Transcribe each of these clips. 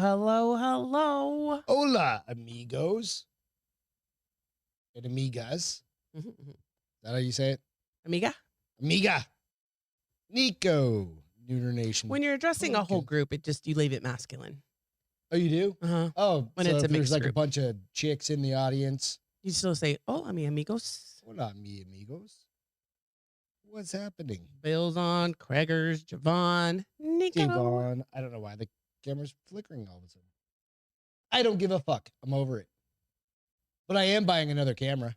hello, hello. Hola, amigos and amigas. Is that how you say it? Amiga? Amiga. Nico. Neuter Nation. When you're addressing a whole group, you leave it masculine. Oh, you do? Uh-huh. Oh, when so it's if a there's mixed like group. a bunch of chicks in the audience. You still say, hola, mi amigos. Hola, mi amigos. What's happening? Bill's on, Craigers, Javon, Nico. Javon. I don't know why the camera's flickering all of a sudden. I don't give a fuck. I'm over it. But I am buying another camera.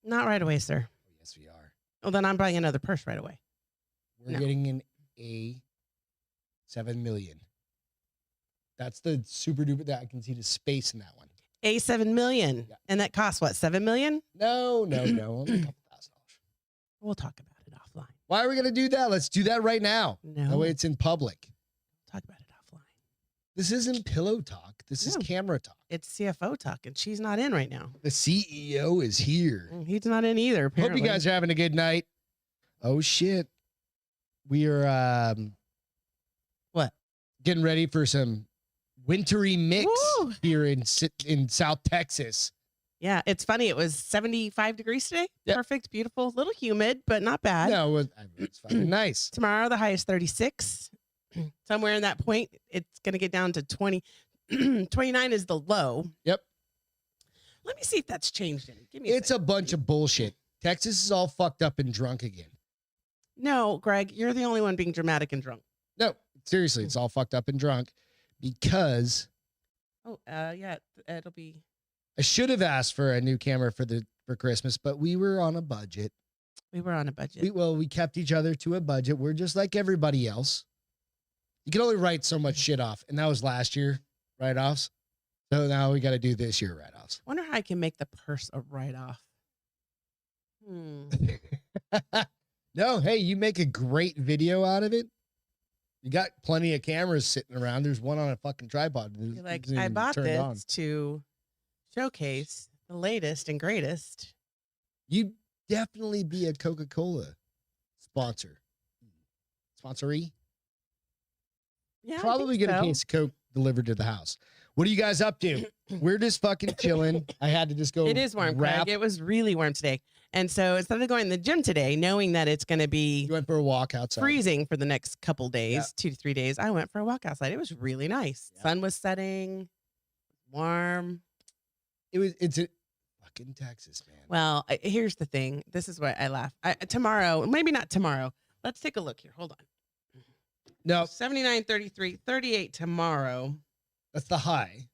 Not right away, sir. Oh, yes, we are. Well, then I'm buying another purse right away. We're getting an A7 million. That's the super duper that I can see the space in that one. A7 million. Yeah. And that costs what, $7 million? No. Only a couple $1,000. We'll talk about it offline. Why are we going to do that? Let's do that right now. No. That way it's in public. Talk about it offline. This isn't pillow talk. This is camera talk. It's CFO talk, and she's not in right now. The CEO is here. He's not in either, apparently. Hope you guys are having a good night. Oh, shit. We are what? Getting ready for some wintry mix here in South Texas. Yeah, it's funny. It was 75 degrees today. Yep. Perfect, beautiful, a little humid, but not bad. No, it's fucking nice. Tomorrow, the high is 36. Somewhere in that point, it's going to get down to 20. 29 is the low. Yep. Let me see if that's changed any. Give me a bunch of bullshit. Texas is all fucked up and drunk again. No, Greg, you're the only one being dramatic and drunk. No, seriously, it's all fucked up and drunk because. Oh, yeah, it'll be. I should have asked for a new camera for Christmas, but we were on a budget. We were on a budget. We kept each other to a budget. We're just like everybody else. You can only write so much shit off, and that was last year write-offs. So now we got to do this year write-offs. I wonder how I can make the purse a write-off. No, hey, you make a great video out of it. You got plenty of cameras sitting around. There's one on a fucking tripod. You're like, I bought this to showcase the latest and greatest. You'd definitely be a Coca-Cola sponsor. Sponsoree? Yeah, probably get a case of Coke delivered to the house. What are you guys up to? We're just fucking chilling. I had to just go. It is warm, Craig. It was really warm today. And so instead of going to the gym today, knowing that it's going to be you went for a walk outside, freezing for the next couple days, 2 to 3 days, I went for a walk outside. It was really nice. Yeah. Sun was setting, warm. It's a fucking Texas, man. Well, here's the thing. This is why I laugh. Tomorrow, maybe not tomorrow. Let's take a look here. Hold on. No. 79, 33, 38 tomorrow. That's the high.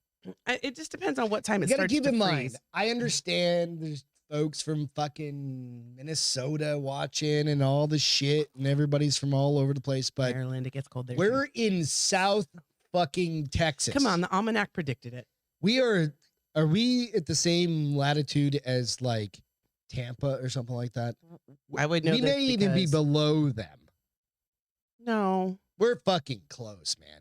It just depends on what time it starts to freeze. You gotta keep in mind, I understand there's folks from fucking Minnesota watching and all the shit, and everybody's from all over the place, but Maryland, it gets cold there. We're in South fucking Texas. Come on, the almanac predicted it. Are we at the same latitude as like Tampa or something like that? I would know. We may even be below them. No. We're fucking close, man.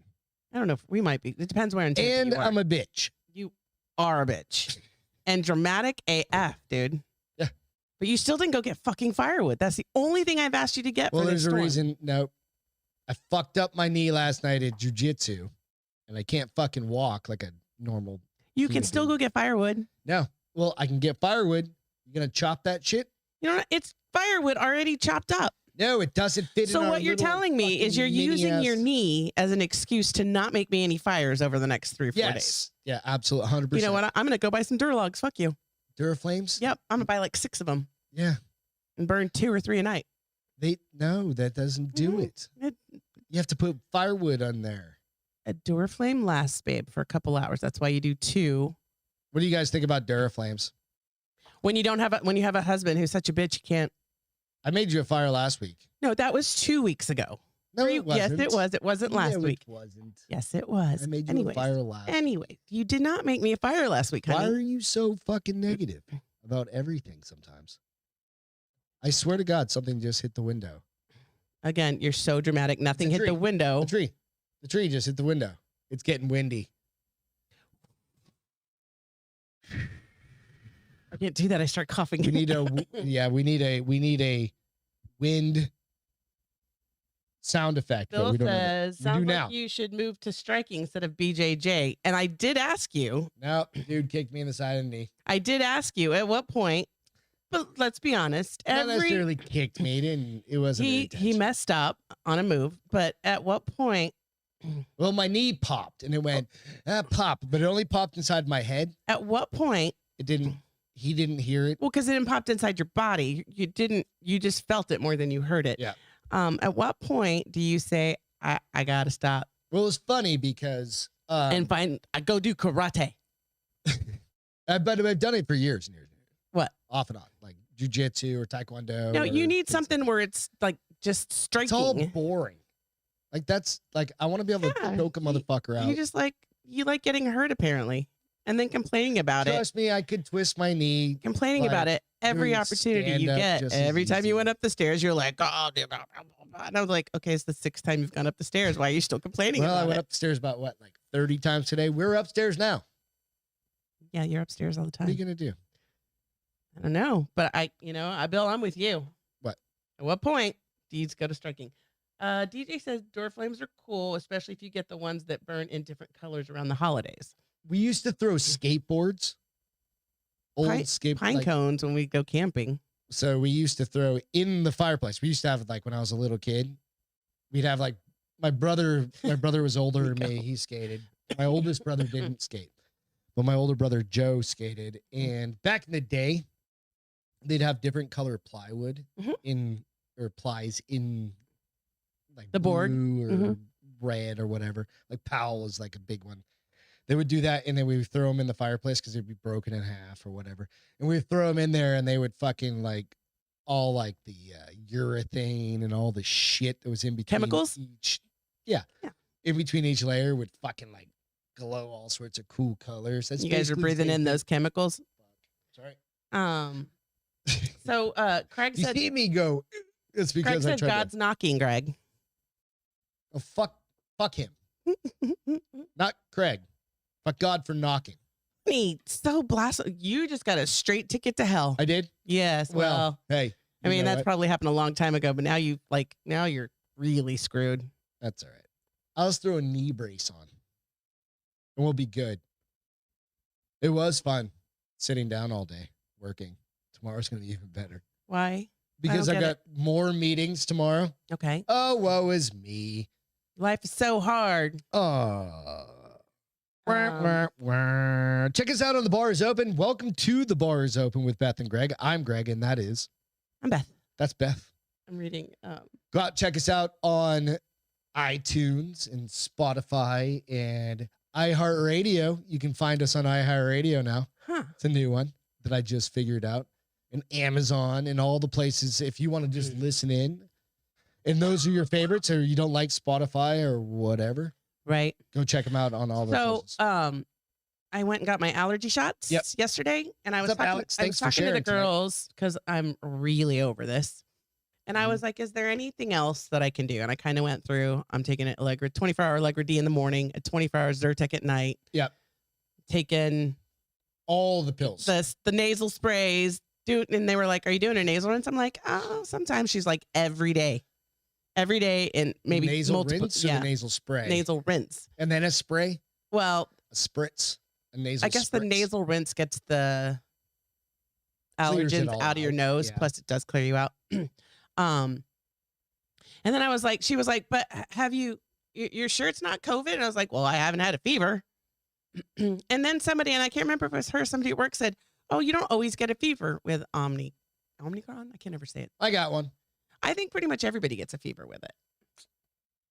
I don't know if we might be. It depends where in Tampa and you are. I'm a bitch. You are a bitch. And dramatic AF, dude. Yeah. But you still didn't go get fucking firewood. That's the only thing I've asked you to get. Well, for there's this a storm. reason. No, I fucked up my knee last night at jiu-jitsu, and I can't fucking walk like a normal. You can still go get firewood. No. Well, I can get firewood. You gonna chop that shit? You know, it's firewood already chopped up. No, it doesn't fit. So what you're telling me is you're using your knee as an excuse to not make me any fires over the next 3 or 4 days. Yeah, absolutely, 100%. You know what? I'm gonna go buy some Duralogs. Fuck you. Duraflames? Yep, I'm gonna buy like 6 of them. Yeah. And burn 2 or 3 a night. No, that doesn't do it. You have to put firewood on there. A Duraflame lasts, babe, for a couple hours. That's why you do 2. What do you guys think about Duraflames? When you have a husband who's such a bitch, you can't. I made you a fire last week. No, that was 2 weeks ago. No, it wasn't. Yes, it was. It wasn't last week. It wasn't. Yes, it was. I made you a fire last. Anyway, you did not make me a fire last week, honey. Why are you so fucking negative about everything sometimes? I swear to God, something just hit the window. Again, you're so dramatic. Nothing hit the window. The tree just hit the window. It's getting windy. I can't do that. I start coughing. We need a wind sound effect. But Bill we don't says, we do sounds now. like you should move to striking instead of BJJ. And I did ask you. No, dude kicked me in the side of the knee. I did ask you at what point, but let's be honest. Not necessarily kicked me. It wasn't. He messed up on a move, but at what point? Well, my knee popped and it went pop, but it only popped inside my head. At what point? It didn't. He didn't hear it. Well, because it didn't pop inside your body. You didn't. You just felt it more than you heard it. Yeah. At what point do you say I gotta stop? Well, it's funny because and I go do karate. but I've done it for years and years. What? Off and on, like jujitsu or taekwondo. No, or you need something where it's like just striking. It's all boring. Like that's like I want to be able to choke a motherfucker out. You just like getting hurt apparently, and then complaining about it. Trust me, I could twist my knee. Complaining about it every opportunity you get. Every time you went up the stairs, you're like, oh, dude. And I was like, okay, it's the 6th time you've gone up the stairs. Why are you still complaining about it? Well, I went up the stairs about what, like 30 times today. We're upstairs now. Yeah, you're upstairs all the time. What are you gonna do? I don't know, but Bill, I'm with you. What? At what point do you go to striking? DJ says door flames are cool, especially if you get the ones that burn in different colors around the holidays. We used to throw skateboards, old pine cones when we go camping. So we used to throw in the fireplace. We used to have like when I was a little kid, we'd have like my brother was older than me. He skated. My oldest brother didn't skate, but my older brother Joe skated. And back in the day, they'd have different color plywood plies in like the board or red or whatever. Like Powell is like a big one. They would do that, and then we would throw them in the fireplace because they'd be broken in half or whatever. And we'd throw them in there, and they would fucking like all like the urethane and all the shit that was in between chemicals. In between each layer would fucking like glow all sorts of cool colors. That's you guys are breathing in those chemicals. Sorry. So Craig said, "You see me go." It's because Craig said God's knocking, Greg. Oh fuck him, not Craig. Fuck God for knocking. So blasphemous. You just got a straight ticket to hell. I did? Yes. Well, hey. I mean, that's probably happened a long time ago, but now you're really screwed. That's all right. I'll just throw a knee brace on and we'll be good. It was fun sitting down all day working. Tomorrow's going to be even better. Why? Because I got more meetings tomorrow. Okay. Oh, woe is me. Life is so hard. Check us out on The Bar is Open. Welcome to The Bar is Open with Beth and Greg. I'm Greg, and that is... I'm Beth. That's Beth. I'm reading... Go out, check us out on iTunes and Spotify and iHeartRadio. You can find us on iHeartRadio now. Huh. It's a new one that I just figured out. And Amazon and all the places if you want to just listen in. And those are your favorites, or you don't like Spotify or whatever. Right. Go check them out on all the places. I went and got my allergy shots yesterday, and I was talking to the girls because I'm really over this. And I was like, is there anything else that I can do? And I kind of went through, I'm taking an Allegra, 24-hour Allegra D in the morning, a 24-hour Zyrtec at night. Yep. Taking all the pills. The nasal sprays. And they were like, are you doing a nasal rinse? I'm like, oh, sometimes. She's like, every day. Every day, and maybe nasal multiple, rinse or the nasal spray? Nasal rinse. And then a spray? Well, a spritz. A nasal I guess spritz. the nasal rinse gets the allergens out of your nose. Yeah. Plus, it does clear you out. And then she was like, but you're sure it's not COVID? And I was like, well, I haven't had a fever. And then somebody, and I can't remember if it was her, somebody at work said, oh, you don't always get a fever with Omicron? I can't ever say it. I got one. I think pretty much everybody gets a fever with it.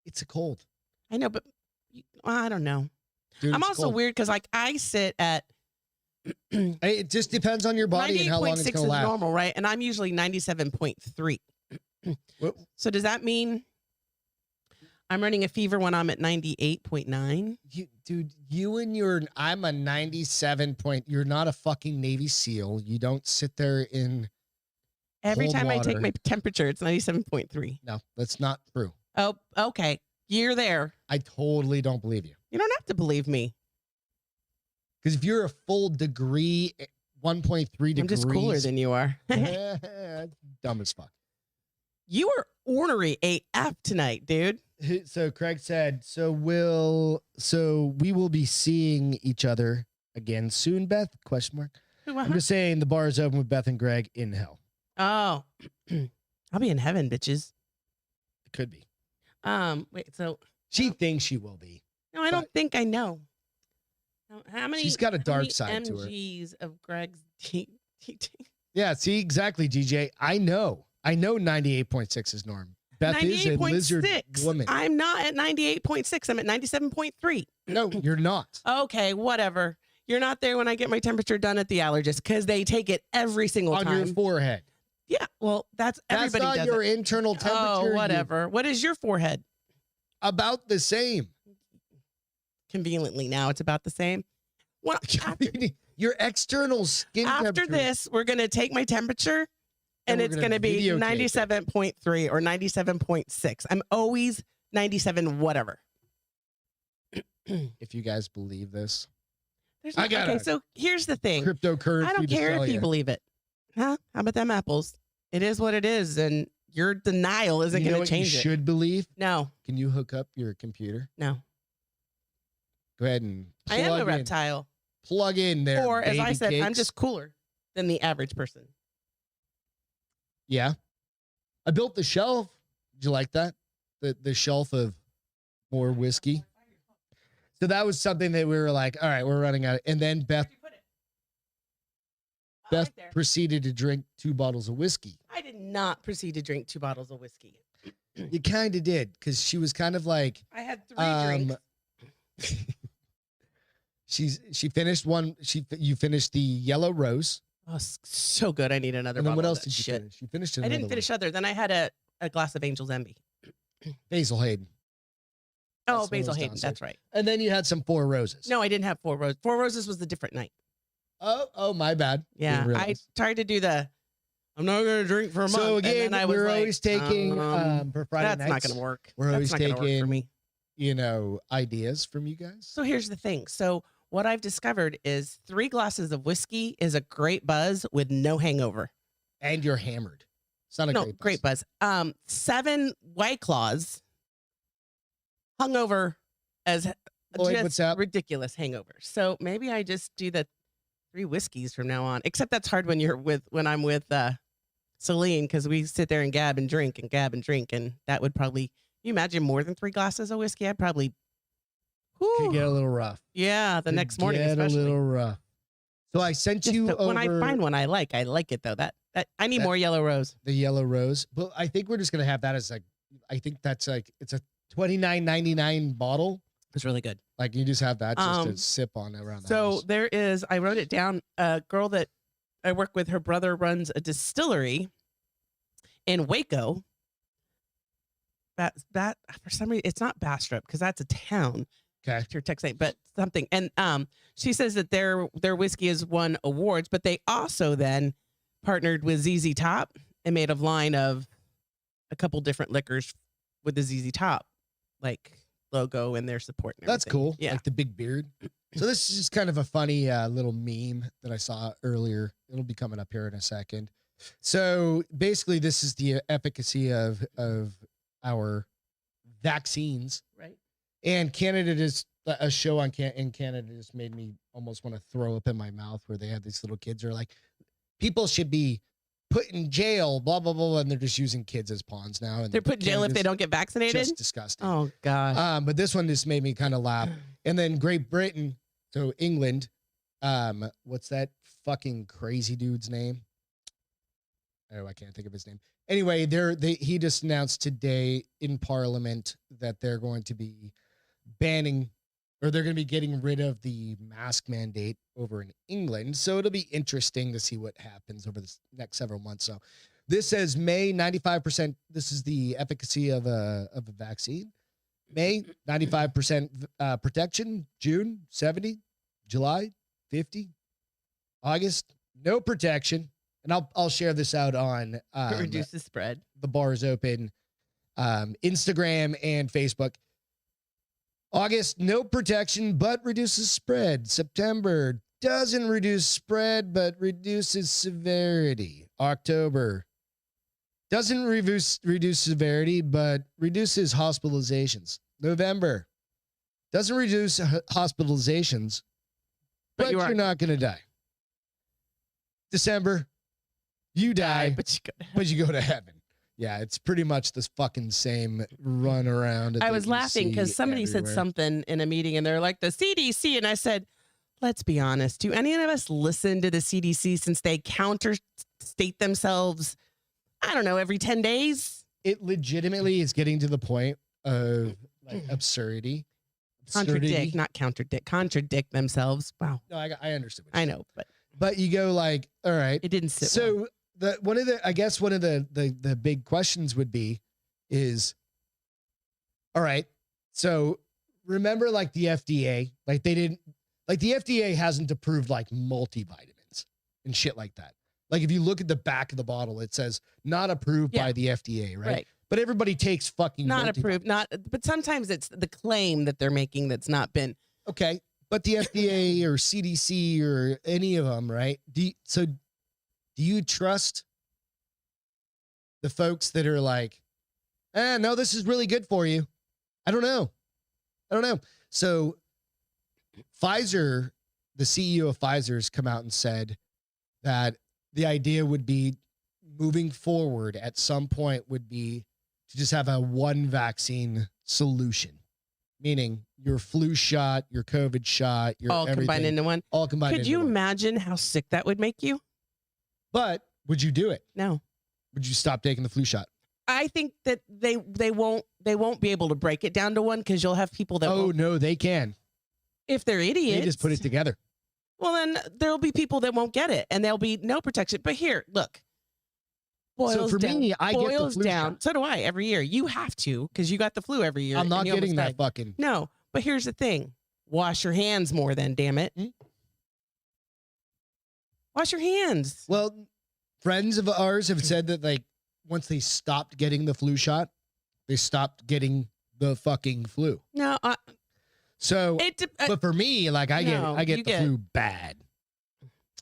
It's a cold. I know, but I don't know. Dude, I'm also weird because I sit at. It just depends on your body and how long it's going to last. 98.6 is normal, right? And I'm usually 97.3. So does that mean I'm running a fever when I'm at 98.9? I'm a 97 point. You're not a fucking Navy SEAL. You don't sit there in. Every time I take my temperature, it's 97.3. No, that's not true. Oh, okay. You're there. I totally don't believe you. You don't have to believe me. Because if you're a full degree, 1.3 degrees. I'm just cooler than you are. Dumb as fuck. You were ornery AF tonight, dude. So Craig said, so we will be seeing each other again soon, Beth? Question mark. I'm just saying the bar is open with Beth and Greg in hell. Oh, I'll be in heaven, bitches. It could be. Wait, so she thinks she will be. No, I don't think I know. How many? She's got a dark side to her. MGs of Greg's Yeah, see, exactly, DJ. I know 98.6 is norm. Beth is a lizard woman. I'm not at 98.6. I'm at 97.3. No, you're not. Okay, whatever. You're not there when I get my temperature done at the allergist because they take it every single time. On your forehead. Yeah, well, everybody does not your internal temperature. Oh, whatever. What is your forehead? About the same. Conveniently now, it's about the same. Well, your external skin temperature. After this, we're going to take my temperature, and it's going to be 97.3 or 97.6. I'm always 97 whatever. If you guys believe this. Okay, so here's the thing. Cryptocurrency. I don't care if you believe it. Huh? How about them apples? It is what it is, and your denial isn't going to change it. You should believe? No. Can you hook up your computer? No. Go ahead and I am a reptile. Plug in there. Or as I said, I'm just cooler than the average person. Yeah. I built the shelf. Did you like that? The shelf of more whiskey. So that was something that we were like, all right, we're running out. And then Beth proceeded to drink 2 bottles of whiskey. I did not proceed to drink 2 bottles of whiskey. You kind of did, because she was kind of like. I had 3 drinks. She finished one. You finished the yellow rose. Oh, so good. I need another and then bottle. What else did you finish? You finished I didn't finish other. Then I had a glass of Angel's Envy. Basil Hayden. Oh, Basil Hayden. That's right. And then you had some 4 roses. No, I didn't have 4 roses. 4 roses was the different night. Oh, my bad. Yeah, I tried to do I'm not going to drink for a month. So again, we're always taking for Friday nights. That's not going to work. We're always taking, for me. Ideas from you guys. So here's the thing. So what I've discovered is 3 glasses of whiskey is a great buzz with no hangover. And you're hammered. It's not a great buzz. 7 White Claws hungover as just ridiculous hangover. So maybe I just do the 3 whiskeys from now on. Except that's hard when I'm with Celine, because we sit there and gab and drink, and that would probably. You imagine more than 3 glasses of whiskey? I'd probably could get a little rough. Yeah, the next morning especially. A little rough. So I sent you over. When I find one I like it though. That I need more yellow rose. The yellow rose. But I think we're just gonna have that as I think that's it's a $29.99 bottle. It's really good. Like you just have that just to sip on around the house. So there is, I wrote it down, a girl that I work with, her brother runs a distillery in Waco. That for some reason it's not Bastrop because that's a town. Okay. Your text name, but something. And she says that their whiskey has won awards, but they also then partnered with ZZ Top and made a line of a couple different liquors with the ZZ Top logo and their support. And that's cool. Yeah. Like the big beard. So this is just kind of a funny little meme that I saw earlier. It'll be coming up here in a second. So basically this is the efficacy of our vaccines. Right. And Canada just a show in Canada just made me almost want to throw up in my mouth, where they have these little kids who are like, people should be put in jail, blah, blah, blah. And they're just using kids as pawns now. And they're put in jail if they don't get vaccinated. Just disgusting. Oh gosh. But this one just made me kind of laugh. And then Great Britain. So England, what's that fucking crazy dude's name? Oh, I can't think of his name. Anyway, he just announced today in Parliament that they're going to be banning, or they're going to be getting rid of the mask mandate over in England. So it'll be interesting to see what happens over the next several months. So this says May 95%. This is the efficacy of a vaccine. May 95% protection. June 70. July 50. August no protection. And I'll share this out on reduce the spread. The Bar is Open, Instagram and Facebook. August, no protection, but reduces spread. September doesn't reduce spread, but reduces severity. October, Doesn't reduce severity, but reduces hospitalizations. November. Doesn't reduce hospitalizations, but you're not going to die. December. You die, but you go to heaven. Yeah, it's pretty much this fucking same run around. I was laughing because somebody said something in a meeting and they're like, the CDC. And I said, let's be honest. Do any of us listen to the CDC since they counterstate themselves, I don't know, every 10 days? It legitimately is getting to the point of like absurdity. Contradict, not contradict. Contradict themselves. Wow. No, I understand. I know, but you go like, all right. It didn't sit so well. One of the big questions would be is, all right, so remember like the FDA, like the FDA hasn't approved like multivitamins and shit like that. Like if you look at the back of the bottle, it says not approved by the FDA, right? But everybody takes fucking not approved, but sometimes it's the claim that they're making that's not been. Okay. But the FDA or CDC or any of them, right? Do you trust the folks that are like, no, this is really good for you? I don't know. So Pfizer, the CEO of Pfizer has come out and said that the idea would be moving forward at some point would be to just have a one vaccine solution, meaning your flu shot, your COVID shot, your all combined into one. All combined. Could you imagine how sick that would make you? But would you do it? No. Would you stop taking the flu shot? I think that they won't be able to break it down to one because you'll have people that. Oh no, they can. If they're idiots, they just put it together. Well, then there'll be people that won't get it, and there'll be no protection. But here, look. So for me, I get the flu shot. So do I every year. You have to because you got the flu every year. I'm not getting that fucking. No, but here's the thing: wash your hands more. Then, damn it, wash your hands. Well, friends of ours have said that like once they stopped getting the flu shot, they stopped getting the fucking flu. No, so but for me, like I get the flu bad.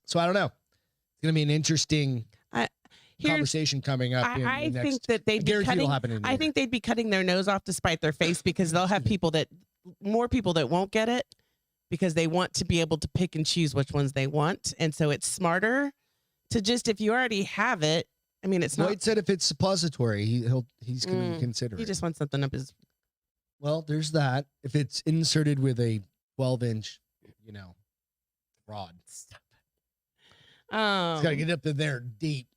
So I don't know. It's gonna be an interesting conversation coming up. I think that they'd be cutting. I think they'd be cutting their nose off to spite their face because they'll have more people that won't get it because they want to be able to pick and choose which ones they want, and so it's smarter to just if you already have it. I mean, it's not. Lloyd said if it's suppository, he's going to consider. He just wants something up his. Well, there's that. If it's inserted with a 12-inch, rod. Stop it. It's got to get up in there deep.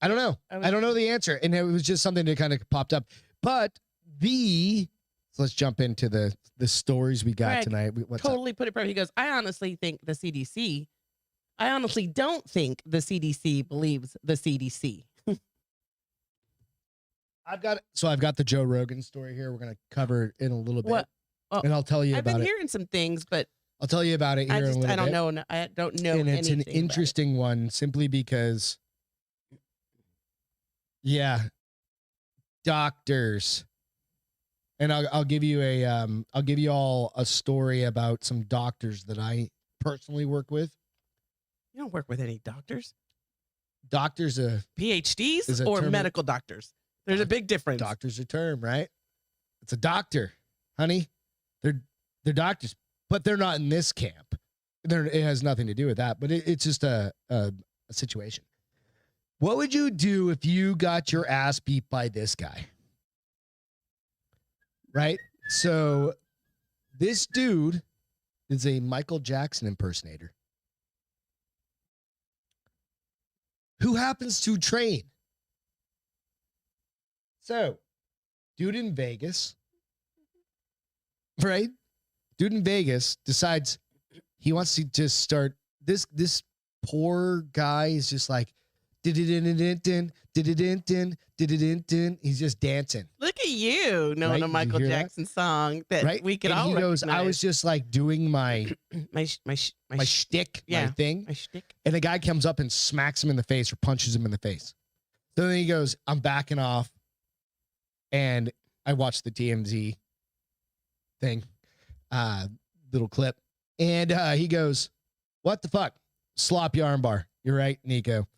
I don't know. I don't know the answer. And it was just something that kind of popped up. But so let's jump into the stories we got tonight. What's totally up? Put it perfect. He goes, I honestly don't think the CDC believes the CDC. I've got the Joe Rogan story here. We're going to cover it in a little bit. And I'll tell you about it. I've been hearing some things, but I'll tell you about it here in a little bit. I don't know. I don't know. And it's an interesting one simply because, doctors. And I'll give you all a story about some doctors that I personally work with. You don't work with any doctors? Doctors, PhDs or medical doctors? There's a big difference. Doctor's a term, right? It's a doctor, honey. They're doctors, but they're not in this camp. It has nothing to do with that, but it's just a situation. What would you do if you got your ass beat by this guy? Right? So this dude is a Michael Jackson impersonator who happens to train. So, dude in Vegas, right? Dude in Vegas decides he wants to just start this poor guy is just like he's just dancing. Look at you knowing a Michael Jackson song that we could all recognize. I was just like doing my shtick, my thing. My shtick. And the guy comes up and smacks him in the face or punches him in the face. So then he goes, I'm backing off. And I watched the TMZ thing, little clip. And he goes, what the fuck? Sloppy armbar. You're right, Nico.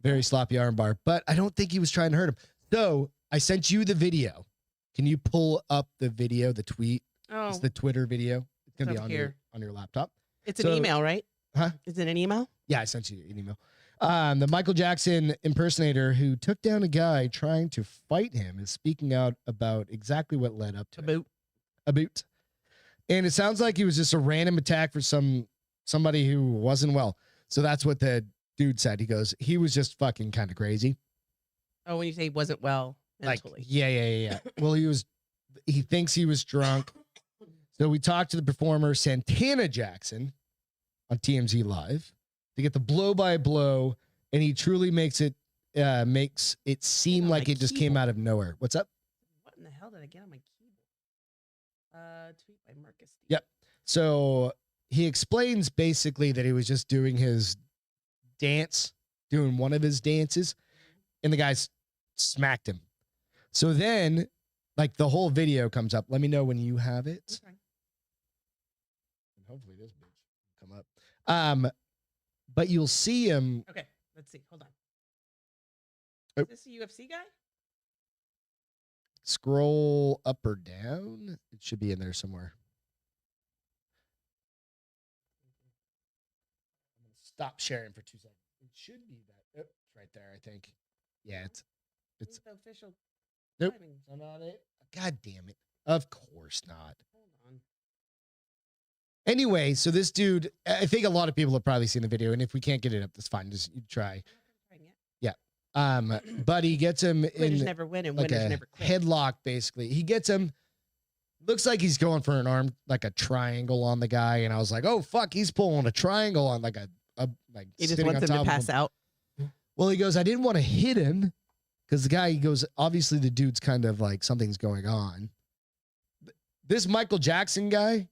Very sloppy armbar, but I don't think he was trying to hurt him. So I sent you the video. Can you pull up the video, the tweet? Oh, it's the Twitter video. It's gonna be on your laptop. It's an email, right? Huh? Is it an email? Yeah, I sent you an email. The Michael Jackson impersonator who took down a guy trying to fight him is speaking out about exactly what led up to a boot. And it sounds like he was just a random attack for somebody who wasn't well. So that's what the dude said. He goes, he was just fucking kind of crazy. Oh, when you say he wasn't well mentally. Like, yeah. Well, he thinks he was drunk. So we talked to the performer Santana Jackson on TMZ Live to get the blow by blow, and he truly makes it seem like it just came out of nowhere. What's up? What in the hell did I get on my keyboard? Tweet by Marcus. Yep. So he explains basically that he was just doing his dance, doing one of his dances, and the guys smacked him. So then, like, the whole video comes up. Let me know when you have it. Okay. And hopefully this bitch will come up. But you'll see him. Okay, let's see. Hold on. Oh. Is this a UFC guy? Scroll up or down. It should be in there somewhere. I'm gonna stop sharing for 2 seconds. It should be that. Oh, it's right there, I think. Yeah, it's the official. nope. Timing. Is that not it? God damn it. Of course not. Hold on. Anyway, so this dude, I think a lot of people have probably seen the video, and if we can't get it up, that's fine. Just try. Yeah. But he gets him Quitters in never win and like winners a never quit. headlock, basically. He gets him. Looks like he's going for an arm, like a triangle on the guy, and I was like, oh fuck, he's pulling a triangle on like like. He just wants him to pass out. Well, he goes, I didn't want to hit him because the guy, he goes, obviously the dude's kind of like something's going on. This Michael Jackson guy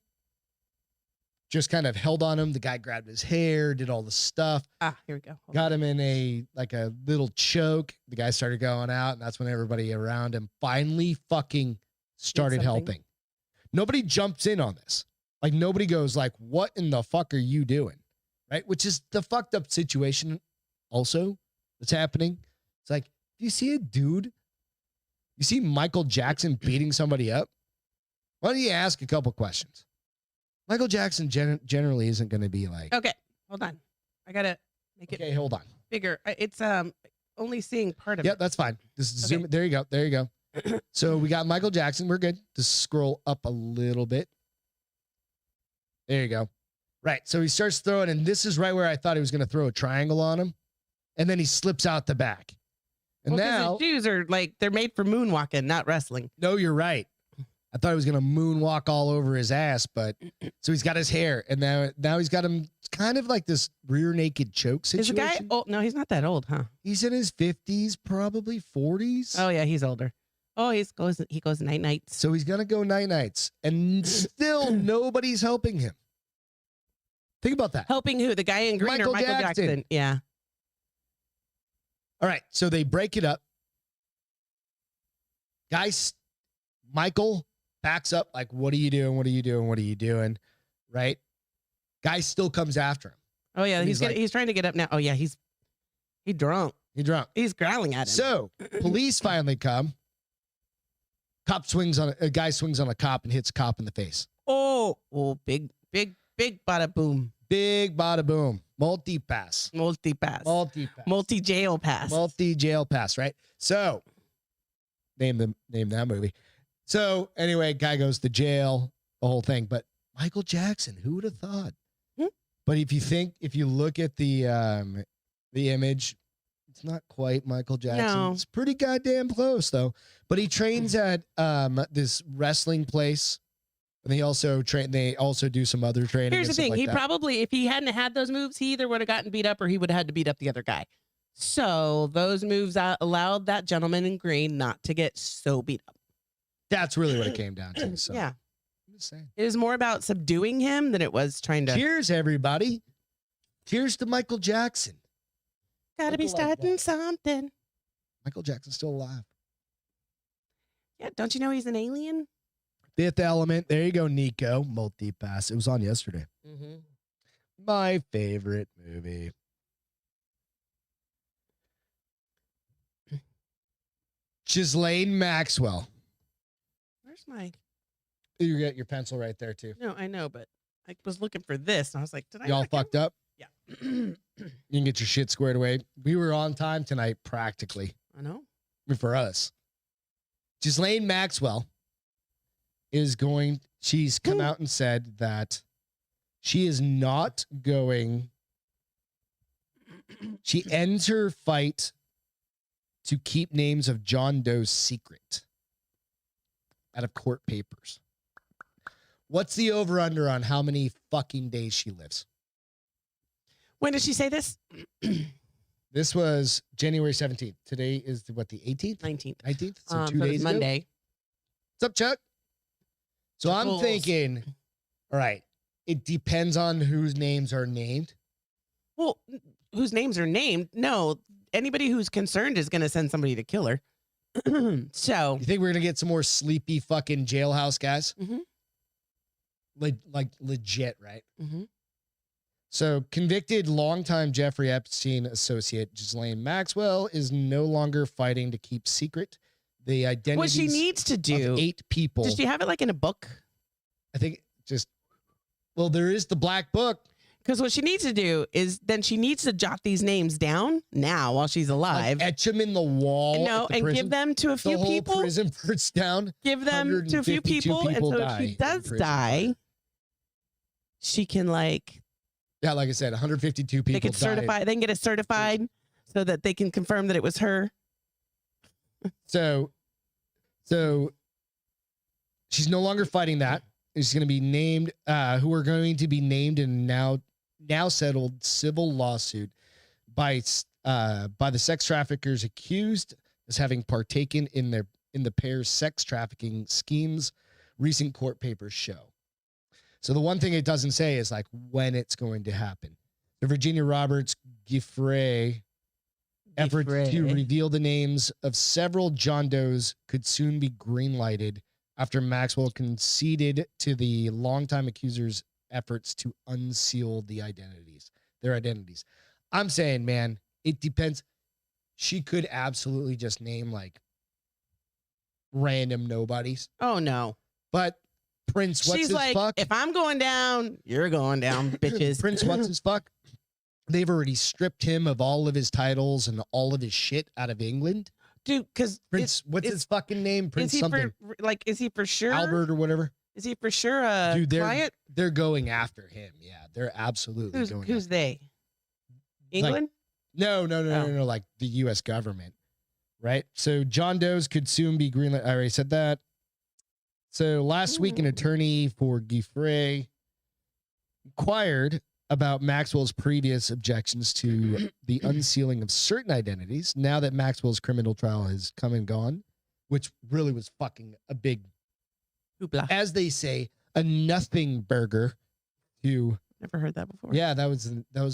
just kind of held on him. The guy grabbed his hair, did all the stuff. Ah, here we go. Got him in a little choke. The guy started going out, and that's when everybody around him finally fucking started helping. Nobody jumps in on this. Like, nobody goes like, what in the fuck are you doing? Right? Which is the fucked up situation also that's happening. It's like, if you see a dude, you see Michael Jackson beating somebody up, why don't you ask a couple questions? Michael Jackson generally isn't going to be like. Okay, hold on. I gotta make it. Okay, hold on. Bigger. It's only seeing part of it. Yep, that's fine. Just zoom. There you go. There you go. So we got Michael Jackson. We're good. Just scroll up a little bit. There you go. Right. So he starts throwing, and this is right where I thought he was going to throw a triangle on him, and then he slips out the back. And now his shoes are like they're made for moonwalking, not wrestling. No, you're right. I thought he was going to moonwalk all over his ass, but so he's got his hair, and now he's got him kind of like this rear naked choke situation. Is the guy old? No, he's not that old, huh? He's in his 50s, probably 40s. Oh yeah, he's older. Oh, he goes night nights. So he's gonna go night nights, and still nobody's helping him. Think about that. Helping who? The guy in green or Michael Jackson? Yeah. All right, so they break it up. Guys, Michael backs up like, what are you doing? What are you doing? What are you doing? Right? Guy still comes after him. Oh yeah, he's trying to get up now. Oh yeah, he's drunk. He's growling at him. So police finally come. A guy swings on a cop and hits a cop in the face. Oh, big bada boom. Big bada boom. Multi-pass. Multi-jail pass. Multi-jail pass, right? So, name that movie. So, anyway, guy goes to jail, the whole thing. But Michael Jackson, who would have thought? But if you look at the image, it's not quite Michael Jackson. No. It's pretty goddamn close, though. But he trains at this wrestling place. And they also do some other training. Here's the thing. He probably, if he hadn't had those moves, he either would have gotten beat up or he would have had to beat up the other guy. So those moves allowed that gentleman in green not to get so beat up. That's really what it came down to. So. Yeah. I'm just saying. It was more about subduing him than it was trying to. Cheers, everybody. Cheers to Michael Jackson. Gotta be starting something. Michael Jackson's still alive. Yeah. Don't you know he's an alien? Fifth Element. There you go, Nico. Multi-pass. It was on yesterday. Mm-hmm. My favorite movie. Ghislane Maxwell. Where's my? You get your pencil right there too. No, I know, but I was looking for this, and I was like, "Did I?" Y'all fucked up? Yeah. You can get your shit squared away. We were on time tonight, practically. I know. For us. Ghislane Maxwell she's come out and said that she is not going. She ends her fight to keep names of John Doe's secret out of court papers. What's the over-under on how many fucking days she lives? When did she say this? This was January 17th. Today is the 18th? 19th. 19th? So 2 days ago. Monday. What's up, Chuck? So I'm thinking, all right, it depends on whose names are named. Well, whose names are named? No, anybody who's concerned is going to send somebody to kill her. So you think we're going to get some more sleepy fucking jailhouse guys? Mm-hmm. Like legit, right? Mm-hmm. So convicted longtime Jeffrey Epstein associate Ghislane Maxwell is no longer fighting to keep secret the identities. What she needs to do, of 8 people. Does she have it like in a book? I think there is the black book. Because what she needs to do is then she needs to jot these names down now while she's alive. Like etch them in the wall. No, and prison. give them to a few the whole people. Prison burns down. Give them to a few people, and so if she does die, she can Yeah, like I said, 152 people. They can certify. They can get it certified so that they can confirm that it was her. So she's no longer fighting that. She's going to be named. Who are going to be named in now settled civil lawsuit by the sex traffickers accused as having partaken in the pair's sex trafficking schemes. Recent court papers show. So the one thing it doesn't say is like when it's going to happen. The Virginia Roberts Giffray effort to reveal the names of several John Does could soon be greenlighted after Maxwell conceded to the longtime accuser's efforts to unseal their identities. I'm saying, man, it depends. She could absolutely just name like random nobodies. Oh no. But Prince, what's his fuck? If I'm going down, you're going down, bitches. Prince, what's his fuck? They've already stripped him of all of his titles and all of his shit out of England. Dude, because Prince, what's his fucking name? Prince something. Is he for sure? Albert or whatever. Is he for sure a client? They're going after him. Yeah, they're absolutely going after him. Who's they? England? No. Like the U.S. government, right? So John Doe's could soon be greenlit. I already said that. So last week, an attorney for Giffray inquired about Maxwell's previous objections to the unsealing of certain identities. Now that Maxwell's criminal trial has come and gone, which really was fucking a big, hoopla, as they say, a nothing burger. Never heard that before. Yeah, that was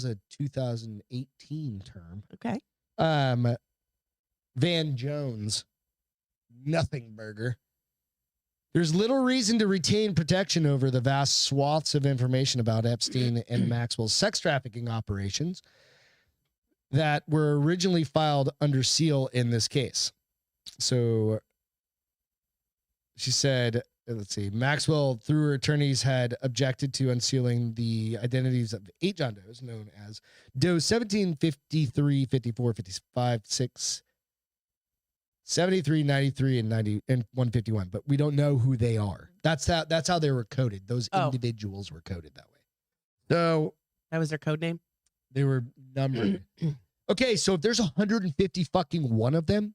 a 2018 term. Okay. Van Jones, nothing burger. There's little reason to retain protection over the vast swaths of information about Epstein and Maxwell's sex trafficking operations that were originally filed under seal in this case. So she said, let's see, Maxwell, through her attorneys, had objected to unsealing the identities of 8 John Does, known as Doe 17, 53, 54, 55, 6, 73, 93, and 90 and 151, but we don't know who they are. That's how they were coded. Those individuals were coded that way. So that was their code name. They were numbered. Okay, so if there's 150 fucking one of them,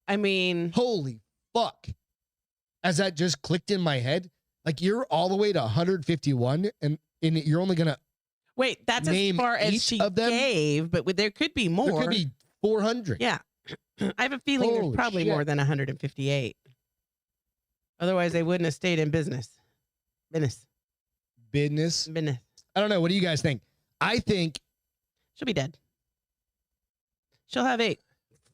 I mean, holy fuck! As that just clicked in my head, like you're all the way to 151, and you're only gonna wait. That's as far as she gave, but there could be more. There could be 400. Yeah. I have a feeling there's probably more than 158. Otherwise, they wouldn't have stayed in business. Business. I don't know. What do you guys think? I think she'll be dead. She'll have a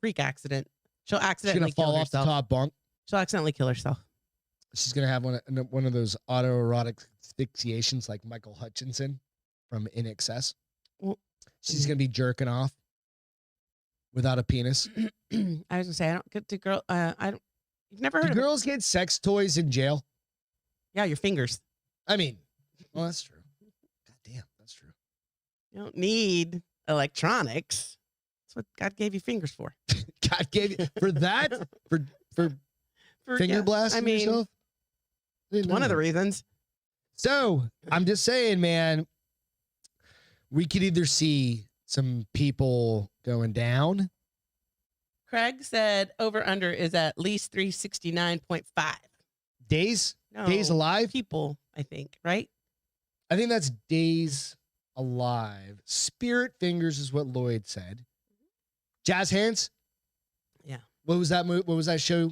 freak accident. She'll accidentally fall off the top bunk. She'll accidentally kill herself. She's gonna have one of those autoerotic asphyxiations like Michael Hutchinson from In Excess. Well, she's gonna be jerking off. without a penis. I was gonna say I don't get to girl. I don't. You've never heard Do of girls get sex toys in jail? Yeah, your fingers. I mean, well, that's true. God damn, that's true. You don't need electronics. That's what God gave you fingers for. God gave you for that for finger blasting yourself. One of the reasons. So I'm just saying, man, we could either see some people going down. Craig said over under is at least 369.5 days. No, days alive. People, I think, right? I think that's days alive. Spirit fingers is what Lloyd said. Jazz hands. Yeah. What was that movie? What was that show?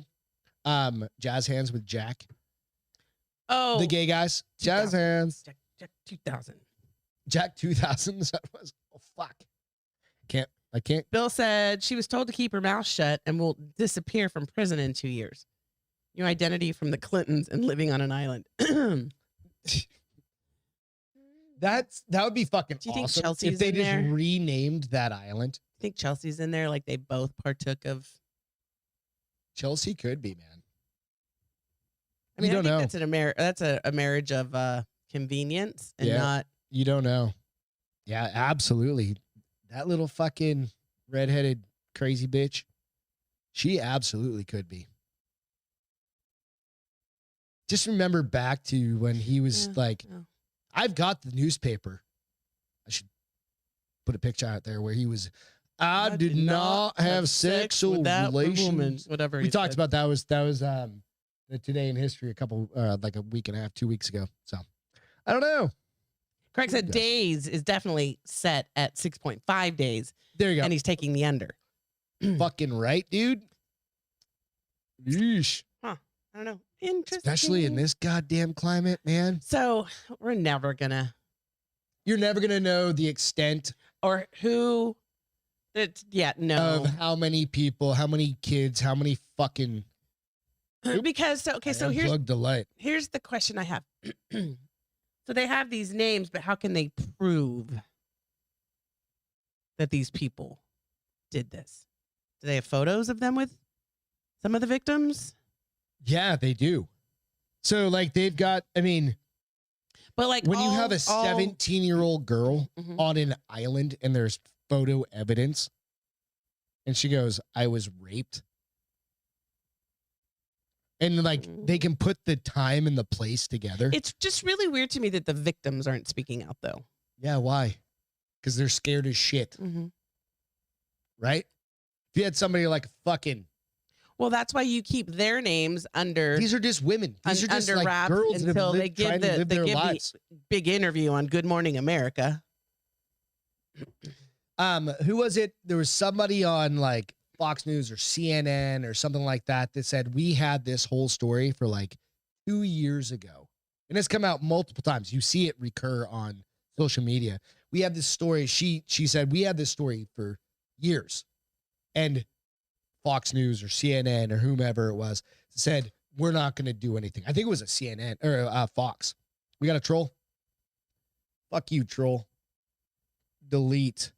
Jazz hands with Jack. Oh, the gay guys. Jazz hands. Jack 2000. Jack 2000. That was. Oh fuck. I can't. Bill said she was told to keep her mouth shut and will disappear from prison in 2 years. New identity from the Clintons and living on an island. That would be fucking Do you think awesome Chelsea's if they in just there? renamed that island. I think Chelsea's in there, like they both partook of. Chelsea could be, man. I mean, you don't know. That's a marriage of convenience and not. You don't know. Yeah, absolutely. That little fucking redheaded crazy bitch. She absolutely could be. Just remember back to when he was I've got the newspaper. I should put a picture out there where he was. I did not have sexual relations. Whatever we talked about that was the Today in History like a week and a half, 2 weeks ago. So I don't know. Craig said days is definitely set at 6.5 days. There you go. And he's taking the under. Fucking right, dude. Yeesh. Huh. I don't know. Interesting. Especially in this goddamn climate, man. So we're never gonna. You're never gonna know the extent or who. No. Of how many people, how many kids, how many fucking. Because so here's the question I have. So they have these names, but how can they prove that these people did this? Do they have photos of them with some of the victims? Yeah, they do. So like they've got, but like when you have a 17-year-old girl on an island and there's photo evidence and she goes, I was raped. And like they can put the time and the place together. It's just really weird to me that the victims aren't speaking out though. Yeah, why? Because they're scared as shit. Right? If you had somebody like fucking. Well, that's why you keep their names under. These are just women. These are just like wraps girls until that they give the big interview on Good Morning America. Who was it? There was somebody on like Fox News or CNN or something like that said we had this whole story for like 2 years ago, and it's come out multiple times. You see it recur on social media. We had this story. She said we had this story for years, and Fox News or CNN or whomever it was said we're not going to do anything. I think it was a CNN or Fox. We got a troll. Fuck you, troll. Delete.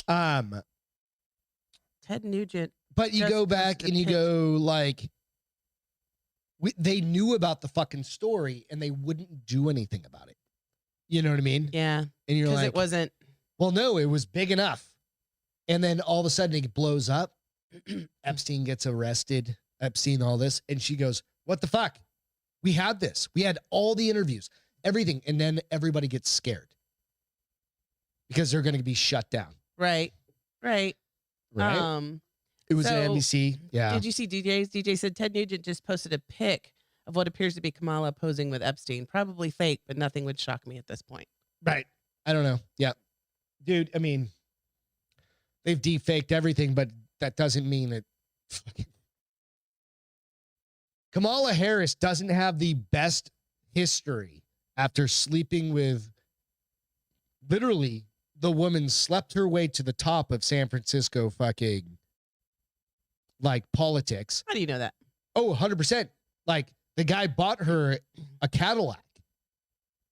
Ted Nugent. But you go back and you go like, they knew about the fucking story and they wouldn't do anything about it. You know what I mean? Yeah. And you're like, it wasn't. Well, no, it was big enough. And then all of a sudden it blows up. Epstein gets arrested. Epstein, all this. And she goes, what the fuck? We had this. We had all the interviews, everything. And then everybody gets scared because they're going to be shut down. Right. Right. It was an NBC. Yeah. Did you see DJ's? DJ said Ted Nugent just posted a pic of what appears to be Kamala posing with Epstein. Probably fake, but nothing would shock me at this point. Right. I don't know. Yeah. Dude, they've deep-faked everything, but that doesn't mean that Kamala Harris doesn't have the best history after sleeping with literally the woman slept her way to the top of San Francisco fucking like politics. How do you know that? Oh, 100%. Like the guy bought her a Cadillac,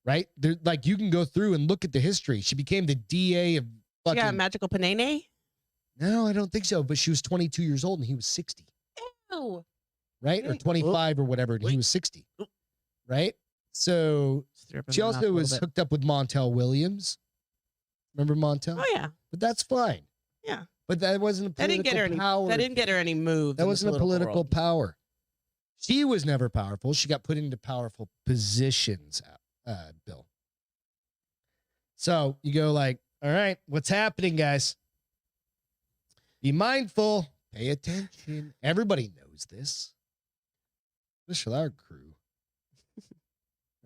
right? Like you can go through and look at the history. She became the DA of fucking. Yeah, magical panene. No, I don't think so. But she was 22 years old and he was 60. Ew. Right? Or 25 or whatever. And he was 60. Right? So she also was hooked up with Montel Williams. Remember Montel? Oh, yeah. But that's fine. Yeah. But that wasn't a political power. That didn't get her any moves. That wasn't a political power. She was never powerful. She got put into powerful positions, Bill. So you go like, all right, what's happening, guys? Be mindful. Pay attention. Everybody knows this. Especially our crew.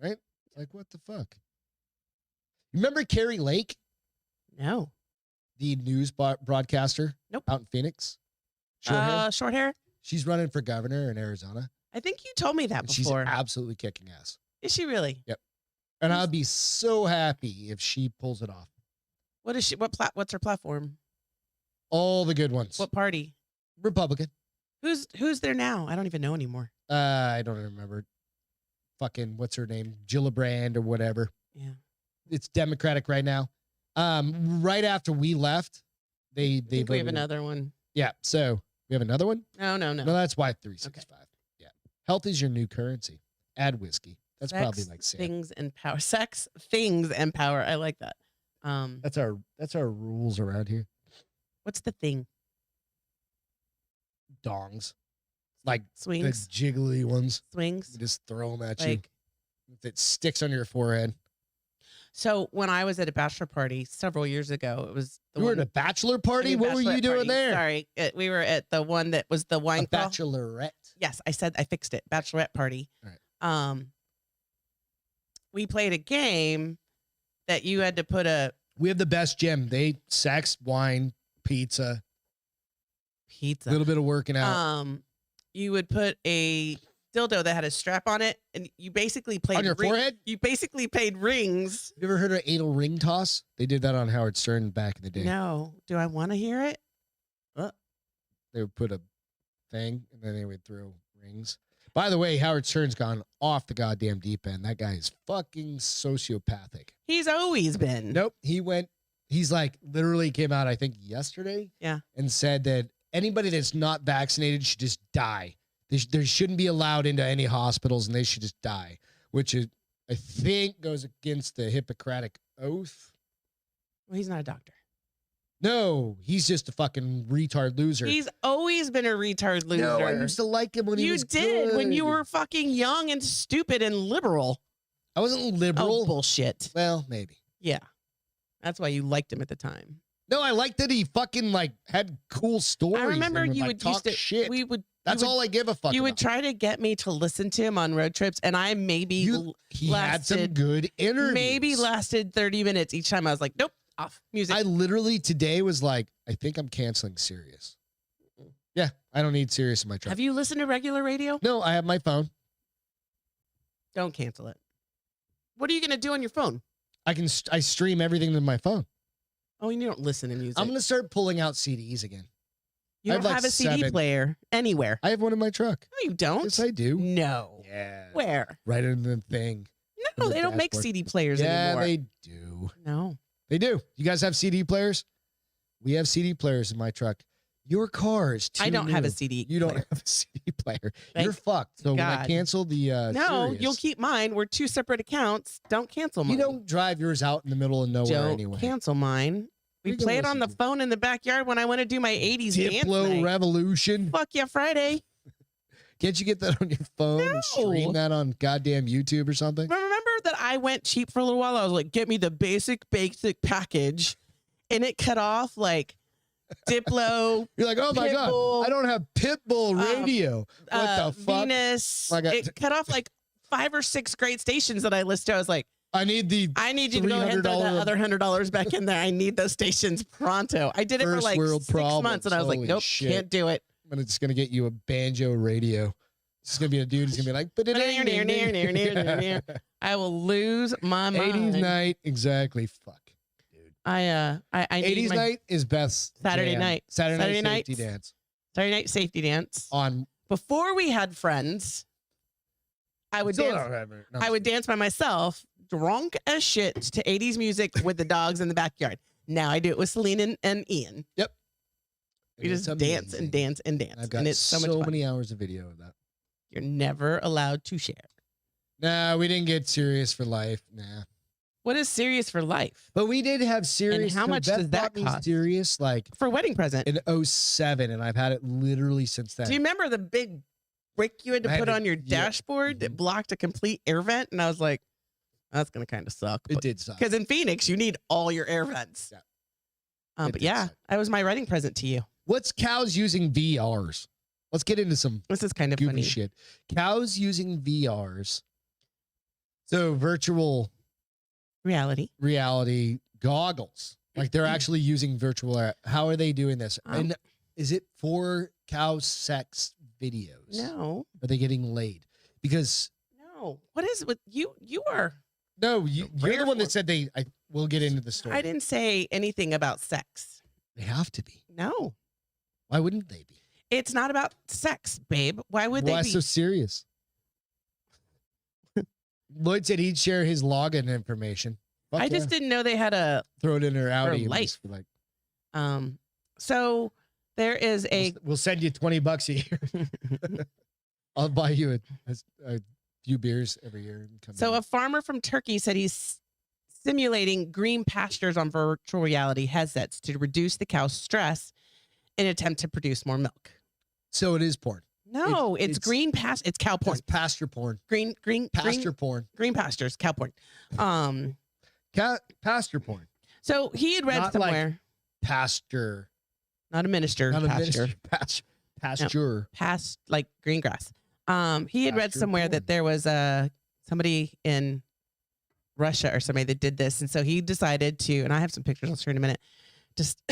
Right? Like, what the fuck? Remember Carrie Lake? No. The news broadcaster? Nope. Out in Phoenix? Short hair? Short hair? She's running for governor in Arizona. I think you told me that before. She's absolutely kicking ass. Is she really? Yep. And I'd be so happy if she pulls it off. What is she? What's her platform? All the good ones. What party? Republican. Who's there now? I don't even know anymore. I don't remember. Fucking what's her name? Gillibrand or whatever. Yeah. It's Democratic right now. Right after we left, they we have another one. Yeah. So we have another one. No. No, that's Y365. Okay. Yeah. Health is your new currency. Add whiskey. That's Sex, probably like Sam. Things and power. Sex, things and power. I like that. That's our rules around here. What's the thing? Dongs. Like swings. The jiggly ones. Swings. You just throw them at you. If it sticks on your forehead. So when I was at a bachelor party several years ago, it was you were at a bachelor party? What were you doing there? Sorry. We were at the one that was the wine crawl. Bachelorette. Yes, I fixed it. Bachelorette party. All right. We played a game that you had to put we have the best gym. Sex, wine, pizza. A little bit of working out. You would put a dildo that had a strap on it, and you basically played on your forehead. You basically played rings. You ever heard of anal ring toss? They did that on Howard Stern back in the day. No. Do I want to hear it? They would put a thing, and then they would throw rings. By the way, Howard Stern's gone off the goddamn deep end. That guy is fucking sociopathic. He's always been. Nope. He's like literally came out, I think, yesterday. Yeah. And said that anybody that's not vaccinated should just die. They shouldn't be allowed into any hospitals and they should just die, which is, I think, goes against the Hippocratic Oath. Well, he's not a doctor. No, he's just a fucking retard loser. He's always been a retard loser. No, I used to like him when he was good. You did when you were fucking young and stupid and liberal. I wasn't liberal. Oh, bullshit. Well, maybe. Yeah. That's why you liked him at the time. No, I liked that he fucking like had cool stories. I remember you would talk shit. That's all I give a fuck. You would try to get me to listen to him on road trips, and I he had some good interviews. Maybe lasted 30 minutes each time. I was like, nope, off music. I literally today was like, I think I'm canceling Sirius. Yeah, I don't need Sirius in my truck. Have you listened to regular radio? No, I have my phone. Don't cancel it. What are you gonna do on your phone? I stream everything to my phone. Oh, you don't listen to music. I'm gonna start pulling out CDs again. You don't have a CD player anywhere. I have one in my truck. No, you don't. Yes, I do. No. Yeah. Where? Right in the thing. No, they don't make CD players anymore. Yeah, they do. No. They do. You guys have CD players? We have CD players in my truck. Your car is too I don't new. have a CD You don't player. have a CD player. You're fucked. So when I cancel the No, Sirius, you'll keep mine. We're two separate accounts. Don't cancel mine. You don't drive yours out in the middle of nowhere anyway. Don't cancel mine. We play it on the phone in the backyard when I want to do my 80s dance night. Revolution. Fuck yeah, Friday. Can't you get that on your phone and stream that on goddamn YouTube or something? Remember that I went cheap for a little while? I was like, get me the basic package. And it cut off like Diplo. You're like, oh my God, I don't have Pitbull radio. What the fuck? Venus. It cut off like 5 or 6 great stations that I listed. I was like, I need you to go ahead and throw that other $100 back in there. I need those stations pronto. I did it for like 6 months and I was like, nope, can't do it. I'm just going to get you a banjo radio. It's going to be a dude who's going to be like, I will lose my mind. 80s night. Exactly. Fuck. I 80s night is Beth's Saturday jam. night. Saturday night safety dance. Saturday night safety dance. On before we had friends, I would dance. I would dance by myself, drunk as shit, to 80s music with the dogs in the backyard. Now I do it with Celine and Ian. Yep. We just dance and dance and dance. I've got and it's so much fun. many hours of video of that. You're never allowed to share. Nah, we didn't get serious for life. Nah. What is serious for life? But we did have serious. And how much does that cost? Serious, like for a wedding present in 2007, and I've had it literally since then. Do you remember the big brick you had to put on your dashboard that blocked a complete air vent? And I was like, that's gonna kind of suck. It did suck. Because in Phoenix, you need all your air vents. Yeah. But yeah, that was my wedding present to you. What's cows using VRs? Let's get into some. This is kind of goofy funny shit. Cows using VRs. So virtual reality goggles. Like they're actually using virtual. How are they doing this? And is it for cow sex videos? No. Are they getting laid? Because no. What is with you? You are. No, you're the one that said we'll get into the story. I didn't say anything about sex. They have to be. No. Why wouldn't they be? It's not about sex, babe. Why would they be? Why so serious? Lloyd said he'd share his login information. I just didn't know they had a throw it in her Audi. Life. So there is we'll send you $20 a year. I'll buy you a few beers every year. So a farmer from Turkey said he's simulating green pastures on virtual reality headsets to reduce the cow's stress in an attempt to produce more milk. So it is porn. No, it's green it's cow porn. It's pasture porn. Green pasture porn. Green pastures, cow porn. Pasture porn. So he had read not somewhere. Like pasture. Not a minister. Not pasture. A minister. Pasture. No, like green grass. He had read somewhere that there was somebody in Russia or somebody that did this, and so he decided to. And I have some pictures. I'll share in a minute. Just.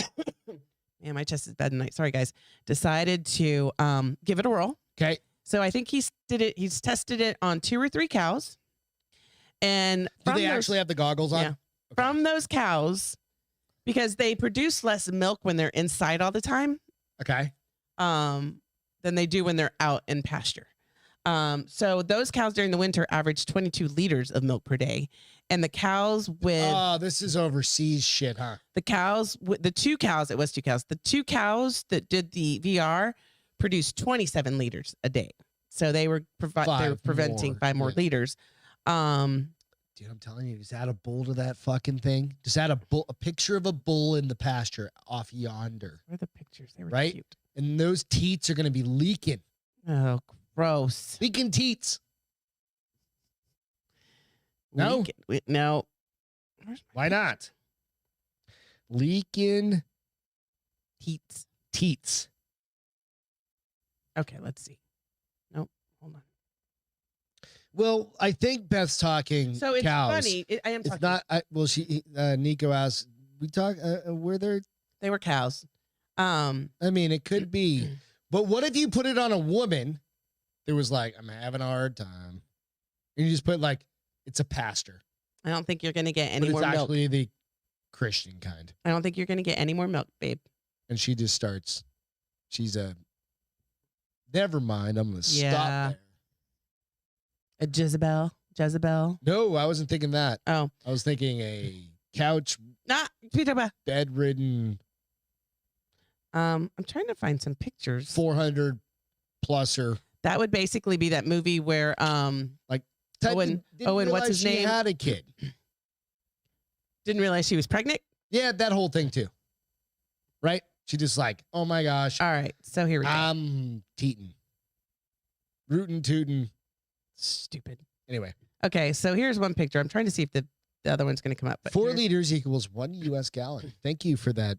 Man, my chest is bad tonight. Sorry, guys. Decided to give it a whirl. Okay. So I think he's tested it on 2 or 3 cows. And do they actually have the goggles on? Yeah. Okay. From those cows, because they produce less milk when they're inside all the time. Okay. Than they do when they're out in pasture. So those cows during the winter average 22 liters of milk per day. And the cows with... Oh, this is overseas shit, huh? The cows, the 2 cows, it was 2 cows. The 2 cows that did the VR produced 27 liters a day. So they were preventing 5 more liters. Dude, I'm telling you, just add a bull to that fucking thing. Just add a picture of a bull in the pasture off yonder. Where are the pictures? They were right? Cute. And those teats are going to be leaking. Oh, gross. Leaking teats. No? No. Why not? Leaking teats. Okay, let's see. Nope. Hold on. Well, I think Beth's talking so it's cows. Funny. I am talking. It's not. Nico asked, we talk, were there? They were cows. I mean, it could be. But what if you put it on a woman that was like, I'm having a hard time. And you just put like, it's a pastor. I don't think you're going to get any more milk. It's actually the Christian kind. I don't think you're going to get any more milk, babe. And she just starts. She's never mind. I'm going to stop there. A Jezebel. No, I wasn't thinking that. Oh. I was thinking a couch. Bedridden. I'm trying to find some pictures. 400 pluser. That would basically be that movie where like Owen, what's his name? She had a kid. Didn't realize she was pregnant? Yeah, that whole thing too. Right? She just like, oh my gosh. All right. So here we go. I'm teeting. Rootin' tootin'. Stupid. Anyway. Okay, so here's one picture. I'm trying to see if the other one's going to come up. But 4 liters equals 1 U.S. gallon. Thank you for that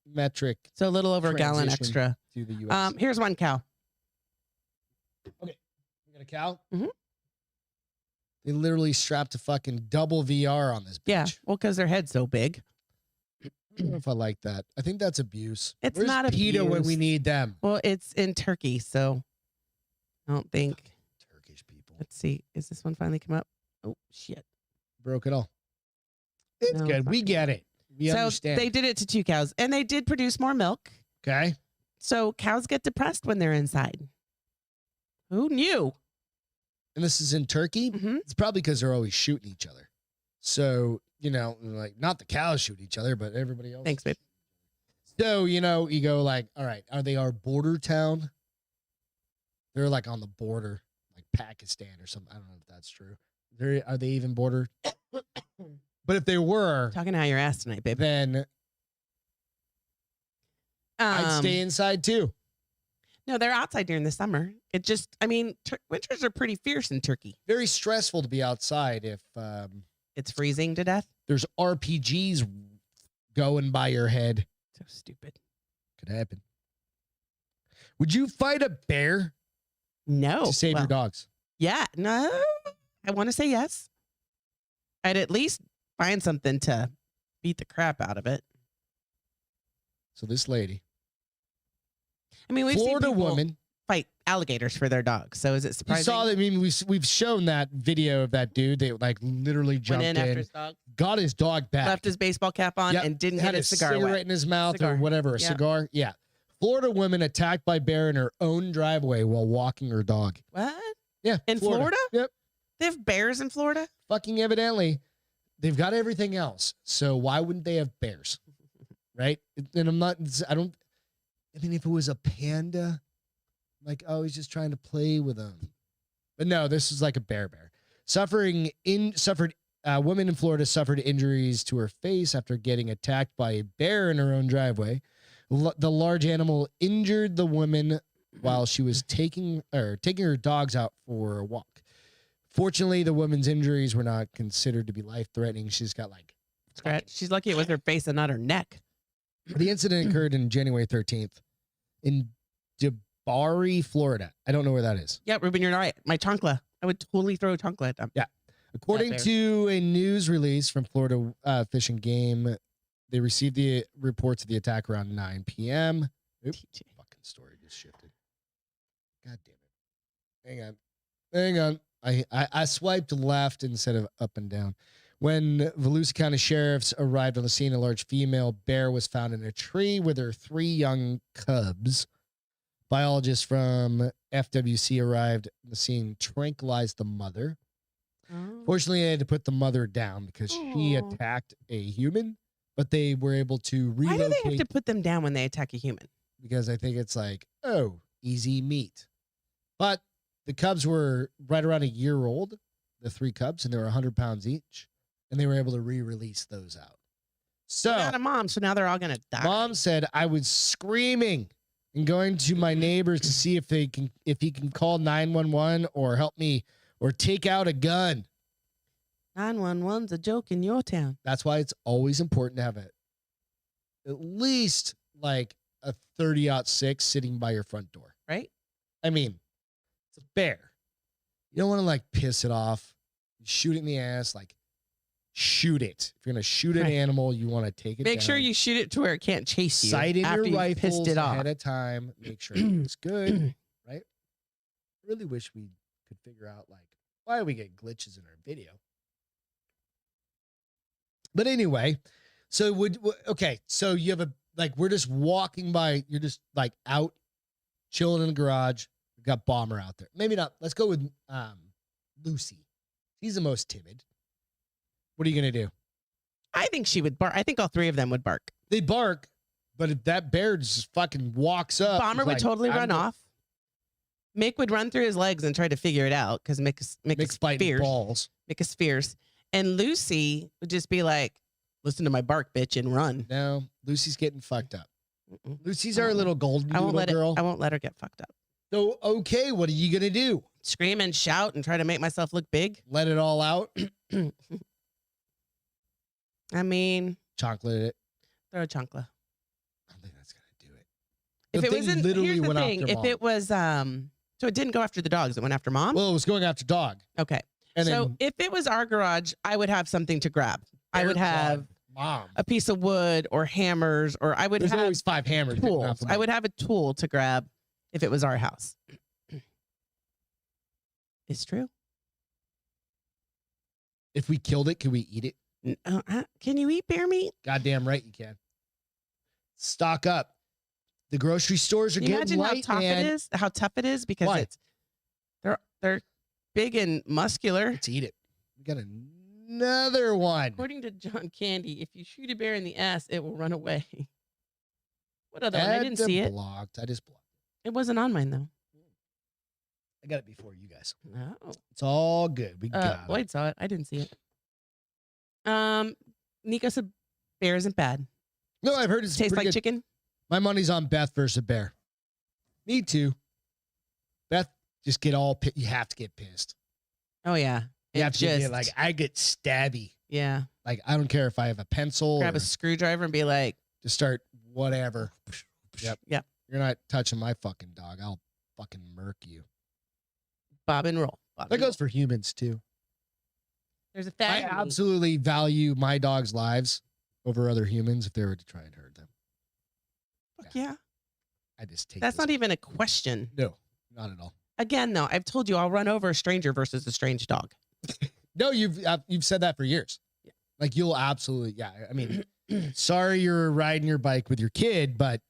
metric. So a little over a gallon extra. To the U.S. Here's one cow. Okay. We got a cow? Mm-hmm. They literally strapped a fucking double VR on this bitch. Yeah, well, because their head's so big. I don't know if I like that. I think that's abuse. It's Where's not abuse. PETA when we need them? Well, it's in Turkey, so I don't think. Turkish people. Let's see. Is this one finally come up? Oh, shit. Broke it all. It's good. We get it. We understand. They did it to 2 cows, and they did produce more milk. Okay. So cows get depressed when they're inside. Who knew? And this is in Turkey? Mm-hmm. It's probably because they're always shooting each other. So, like, not the cows shoot each other, but everybody else. Thanks, babe. So, you go like, all right, are they our border town? They're like on the border, like Pakistan or something. I don't know if that's true. Are they even border? But if they were, talking out your ass tonight, babe, then I'd stay inside too. No, they're outside during the summer. It just, I mean, winters are pretty fierce in Turkey. Very stressful to be outside if it's freezing to death. There's RPGs going by your head. So stupid. Could happen. Would you fight a bear? No. To save your dogs? Yeah. No. I want to say yes. I'd at least find something to beat the crap out of it. So this lady. I mean, we've Florida seen woman fight alligators for their dogs. So is it surprising? You saw that? I mean, we've shown that video of that dude. They like literally jumped in after his dog, got his dog back, left his baseball cap on, and didn't had get his cigar cigarette in his mouth or whatever. A cigar. Yeah. Florida woman attacked by bear in her own driveway while walking her dog. What? Yeah. In Florida? Yep. They have bears in Florida? Fucking evidently. They've got everything else. So why wouldn't they have bears? Right? And I mean, if it was a panda, like, oh, he's just trying to play with them. But no, this is like a bear. A woman in Florida suffered injuries to her face after getting attacked by a bear in her own driveway. The large animal injured the woman while she was taking her dogs out for a walk. Fortunately, the woman's injuries were not considered to be life-threatening. She's got like scratch. She's lucky it was her face and not her neck. The incident occurred in January 13th in DeBary, Florida. I don't know where that is. Yeah, Ruben, you're right. My chancla. I would totally throw a chancla at them. Yeah. According to a news release from Florida Fish and Game, they received the reports of the attack around 9 p.m. Oops. Fucking story just shifted. God damn it. Hang on. I swiped left instead of up and down. When Volusia County sheriffs arrived on the scene, a large female bear was found in a tree with her 3 young cubs. Biologists from FWC arrived on the scene, tranquilized the mother. Oh. Fortunately, they had to put the mother down because she attacked a human, but they were able to relocate. Why do they have to put them down when they attack a human? Because I think it's like, oh, easy meat. But the cubs were right around a year old, the 3 cubs, and they were 100 pounds each. And they were able to re-release those out. So they got a mom, so now they're all gonna die. Mom said, I was screaming and going to my neighbors to see if he can call 911 or help me or take out a gun. 911's a joke in your town. That's why it's always important to have at least like a 30-06 sitting by your front door. Right? I mean, it's a bear. You don't want to like piss it off. You shoot it in the ass, like shoot it. If you're gonna shoot an animal, you want to take it. Make down. sure you shoot it to where it can't chase you. Sight in your rifles it ahead of time. Make sure it's good. Right? I really wish we could figure out like why we get glitches in our video. But anyway, so so you have we're just walking by. You're just like out chilling in the garage. We've got Bomber out there. Maybe not. Let's go with Lucy. She's the most timid. What are you going to do? I think she would bark. I think all 3 of them would bark. They bark, but if that bear just fucking walks up. Bomber would totally run off. Mick would run through his legs and try to figure it out because Mick's biting balls. Mick is fierce. And Lucy would just be like, listen to my bark, bitch, and run. No, Lucy's getting fucked up. Lucy's our little golden girl. I won't let her get fucked up. So, okay, what are you going to do? Scream and shout and try to make myself look big? Let it all out? I mean, chocolate it. Throw a chancla. I don't think that's gonna do it. If it wasn't, here's the thing. If it was, so it didn't go after the dogs. It went after mom. Well, it was going after dog. Okay. And so if it was our garage, I would have something to grab. I would have mom a piece of wood or hammers, or I would have always 5 hammers. Tools. I would have a tool to grab if it was our house. It's true. If we killed it, can we eat it? Can you eat bear meat? Goddamn right you can. Stock up. The grocery stores are getting light, man. How tough it is because they're big and muscular. Let's eat it. We got another one. According to John Candy, if you shoot a bear in the ass, it will run away. What other one? I didn't see it. Blocked. I just blocked. It wasn't on mine though. I got it before you guys. No. It's all good. We got Lloyd saw it. I didn't see it. Nico said bear isn't bad. No, I've heard it tastes like chicken. My money's on Beth versus a bear. Me too. Beth, just get all you have to get pissed. Oh yeah. You have to get like I get stabby. Yeah. Like I don't care if I have a pencil. Grab a screwdriver and be like, just start whatever. Yep. Yep. You're not touching my fucking dog. I'll fucking murk you. Bob and roll. That goes for humans too. There's a I absolutely value my dog's lives over other humans if they were to try and hurt them. Fuck yeah. I just take That's not even a question. No, not at all. Again, though, I've told you I'll run over a stranger versus a strange dog. No, you've said that for years. Yeah. Like you'll absolutely, yeah. I mean, sorry you're riding your bike with your kid, but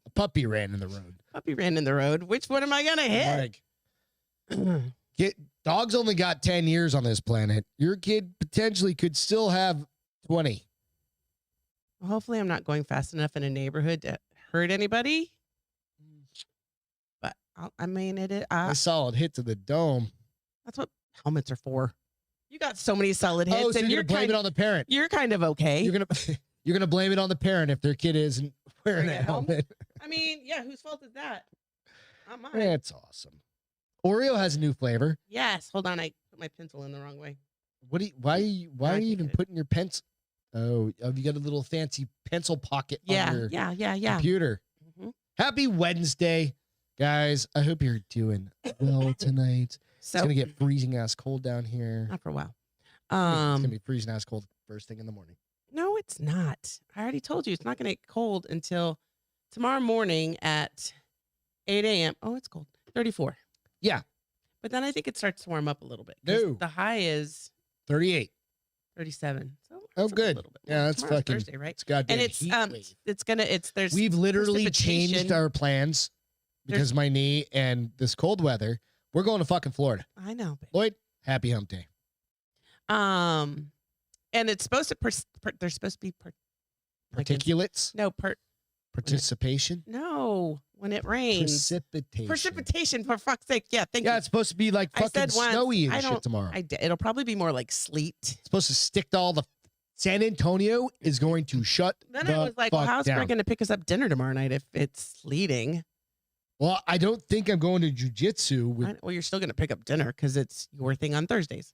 a puppy ran in the road. Puppy ran in the road. Which one am I gonna hit? Dogs only got 10 years on this planet. Your kid potentially could still have 20. Well, hopefully I'm not going fast enough in a neighborhood to hurt anybody. But I mean, a solid hit to the dome. That's what helmets are for. You got so many solid hits, so and you're gonna blame it on the parent. You're kind of okay. You're gonna blame it on the parent if their kid isn't wearing a helmet. I mean, yeah, whose fault is that? Not mine. That's awesome. Oreo has a new flavor. Yes. Hold on, I put my pencil in the wrong way. Why are you even putting your pencil? Oh, you got a little fancy pencil pocket on your computer. Mm-hmm. Happy Wednesday, guys. I hope you're doing well tonight. It's going to get freezing ass cold down here. Not for a while. It's going to be freezing ass cold first thing in the morning. No, it's not. I already told you it's not going to get cold until tomorrow morning at 8 a.m. Oh, it's cold. 34. Yeah. But then I think it starts to warm up a little bit. No. The high is 38. 37. So good. Yeah, that's fucking Thursday, right? It's goddamn and it's we've literally changed our plans because my knee and this cold weather. We're going to fucking Florida. I know, babe. Lloyd, happy hump day. And it's supposed to there's supposed to be particulates. No, participation. No, when it rains. Precipitation, for fuck's sake. Yeah, thank you. Yeah, it's supposed to be like fucking snowy and shit tomorrow. It'll probably be more like sleet. It's supposed to stick to all the. San Antonio is going to shut. Then I was like, well, how's Greg going to pick us up dinner tomorrow night if it's sleeting? Well, I don't think I'm going to jujitsu. Well, you're still going to pick up dinner because it's your thing on Thursdays.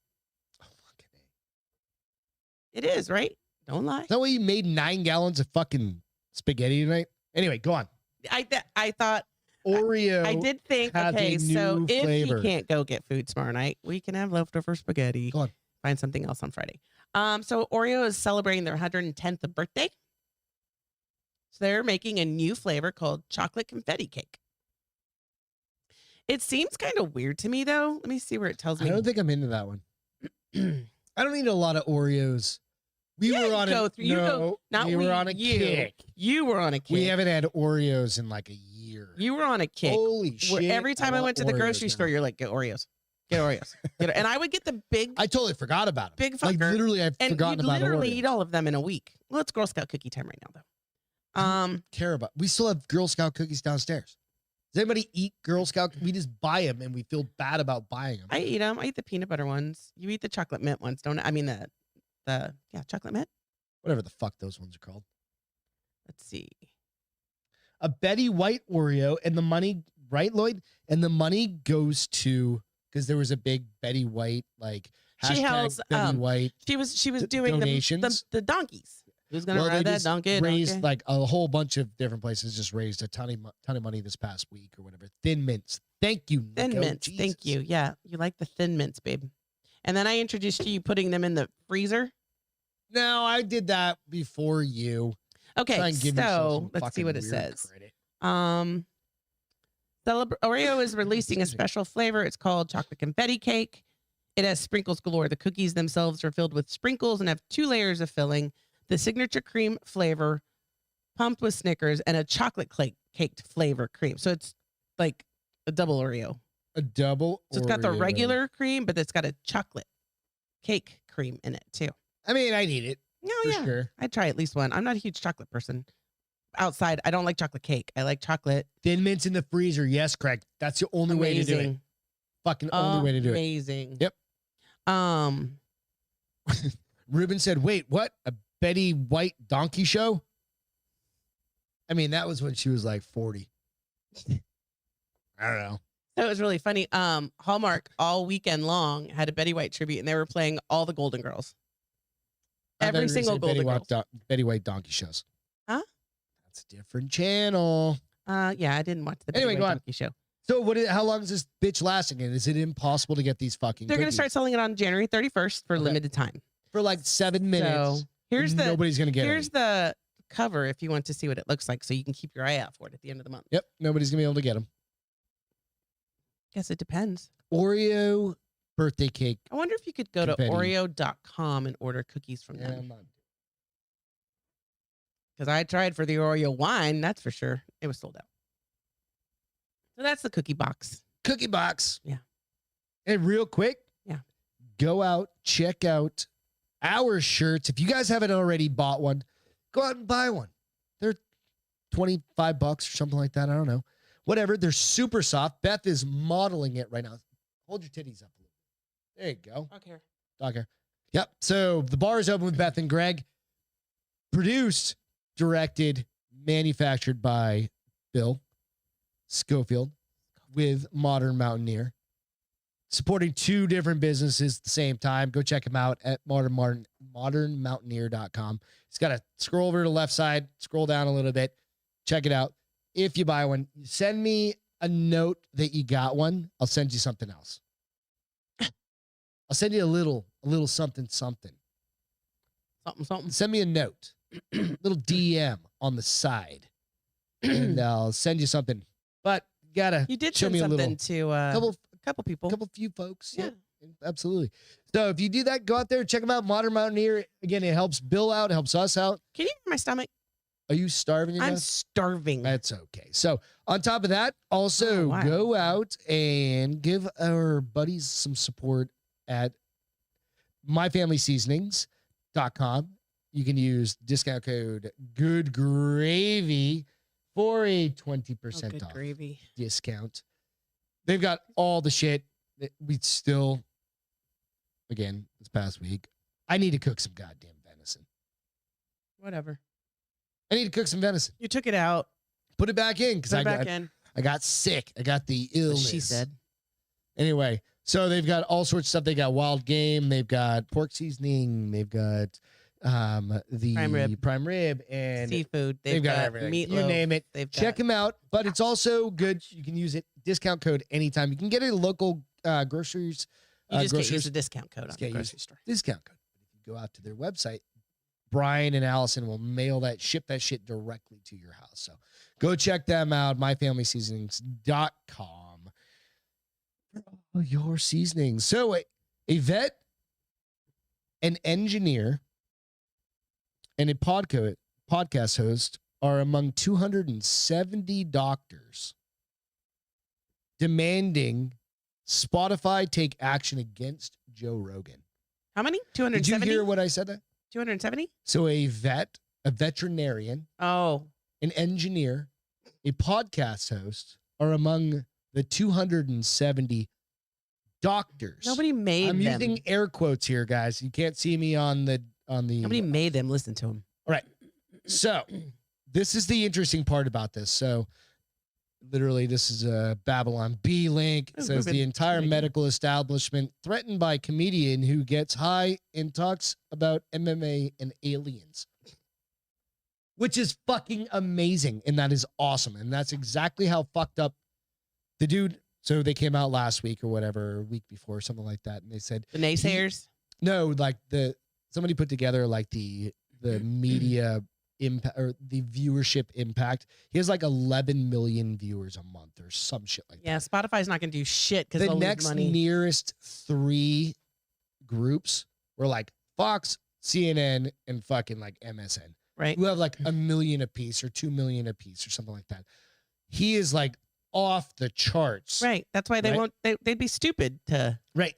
Oh, fucking A. It is, right? Don't lie. Is that why you made 9 gallons of fucking spaghetti tonight? Anyway, go on. I thought Oreo. I did think, okay, so if you can't go get food tomorrow night, we can have leftover spaghetti. Go on. Find something else on Friday. So Oreo is celebrating their 110th birthday. So they're making a new flavor called chocolate confetti cake. It seems kind of weird to me, though. Let me see where it tells me. I don't think I'm into that one. I don't eat a lot of Oreos. We were on a kick. You were on a kick. We haven't had Oreos in like a year. You were on a kick. Holy shit. Every time I went to the grocery store, you're like, get Oreos. Get Oreos. And I would get the big. I totally forgot about them. Big fucker. Like literally, I've forgotten about Oreos. And literally eat all of them in a week. Well, it's Girl Scout cookie time right now, though. I don't care about. We still have Girl Scout cookies downstairs. Does anybody eat Girl Scout? We just buy them and we feel bad about buying them. I eat them. I eat the peanut butter ones. You eat the chocolate mint ones, don't I? I mean the chocolate mint. Whatever the fuck those ones are called. Let's see. A Betty White Oreo and the money, right, Lloyd? And the money goes to, because there was a big Betty White, like, hashtag Betty White. She was doing the donkeys. Who's going to ride that donkey? Raised like a whole bunch of different places, just raised a ton of money this past week or whatever. Thin Mints. Thank you, Nico. Thin Mints. Jesus. Thank you. Yeah. You like the Thin Mints, babe. And then I introduced you putting them in the freezer. No, I did that before you. Okay, so let's see what it says. Oreo is releasing a special flavor. It's called chocolate confetti cake. It has sprinkles galore. The cookies themselves are filled with sprinkles and have 2 layers of filling. The signature cream flavor, pumped with Snickers, and a chocolate caked flavor cream. So it's like a double Oreo. A double So it's got the regular cream, but it's got a chocolate cake cream in it, too. I mean, I'd eat it. No, yeah. Sure. I'd try at least one. I'm not a huge chocolate person. outside. I don't like chocolate cake. I like chocolate. Thin Mints in the freezer. Yes, Craig. That's the only way to do it. Fucking only way to do it. Amazing. Yep. Ruben said, wait, what? A Betty White donkey show? I mean, that was when she was like 40. I don't know. So it was really funny. Hallmark all weekend long had a Betty White tribute, and they were playing all the Golden Girls. Every single Golden Girls. Betty White donkey shows. Huh? That's a different channel. Yeah, I didn't watch the Betty White donkey show. So how long is this bitch lasting? And is it impossible to get these fucking They're going to start selling it on January 31st for limited time. For like 7 minutes. So nobody's going to get it. Here's the cover if you want to see what it looks like, so you can keep your eye out for it at the end of the month. Yep. Nobody's going to be able to get them. Guess it depends. Oreo birthday cake. I wonder if you could go to Oreo.com and order cookies from them. Because I tried for the Oreo wine, that's for sure. It was sold out. So that's the cookie box. Cookie box. Yeah. And real quick. Yeah. Go out, check out our shirts. If you guys haven't already bought one, go out and buy one. They're $25 or something like that. I don't know. Whatever. They're super soft. Beth is modeling it right now. Hold your titties up a little bit. There you go. Okay. Yep. So the bar is open with Beth and Greg. Produced, directed, manufactured by Bill Schofield with Modern Mountaineer. Supporting 2 different businesses at the same time. Go check him out at modernmountaineer.com. He's got to scroll over to the left side, scroll down a little bit, check it out. If you buy one, send me a note that you got one. I'll send you something else. I'll send you a little something. Something. Send me a note, little DM on the side, and I'll send you something. But you did show me something to a couple people, few folks. Yeah, absolutely. So if you do that, go out there, check them out. Modern Mountaineer. Again, it helps Bill out, helps us out. Can you hear my stomach? Are you starving? I'm starving. That's okay. So on top of that, also go out and give our buddies some support at myfamilyseasonings.com. You can use discount code Good Gravy for a 20% off discount. They've got all the shit that we still, again, this past week, I need to cook some goddamn venison. Whatever. I need to cook some venison. You took it out. Put it back in because I got sick. I got the illness. She said. Anyway, so they've got all sorts of stuff. They got wild game. They've got pork seasoning. They've got the prime rib and seafood. They've got everything. Meatloaf. You name it. Check them out. But it's also good. You can use it. Discount code anytime. You can get it at local groceries. You just can't use the discount code on the grocery store. Discount code. If you go out to their website, Brian and Allison will ship that shit directly to your house. So go check them out. myfamilyseasonings.com for all your seasonings. So a vet, an engineer, and a podcast host are among 270 doctors demanding Spotify take action against Joe Rogan. How many? 270? Did you hear what I said there? 270? So a veterinarian, an engineer, a podcast host are among the 270 doctors. Nobody made them. I'm using air quotes here, guys. You can't see me on the. Nobody made them listen to him. All right. So this is the interesting part about this. So literally, this is a Babylon B link. It says the entire medical establishment threatened by comedian who gets high and talks about MMA and aliens, which is fucking amazing. And that is awesome. And that's exactly how fucked up the dude. So they came out last week or whatever, a week before, something like that. And they said the naysayers. Somebody put together like the media impact or the viewership impact. He has like 11 million viewers a month or some shit like that. Yeah, Spotify's not gonna do shit because the next nearest 3 groups were like Fox, CNN, and fucking like MSN. Right. Who have like 1 million a piece or 2 million a piece or something like that. He is like off the charts. Right. That's why they won't. They'd be stupid to. Right.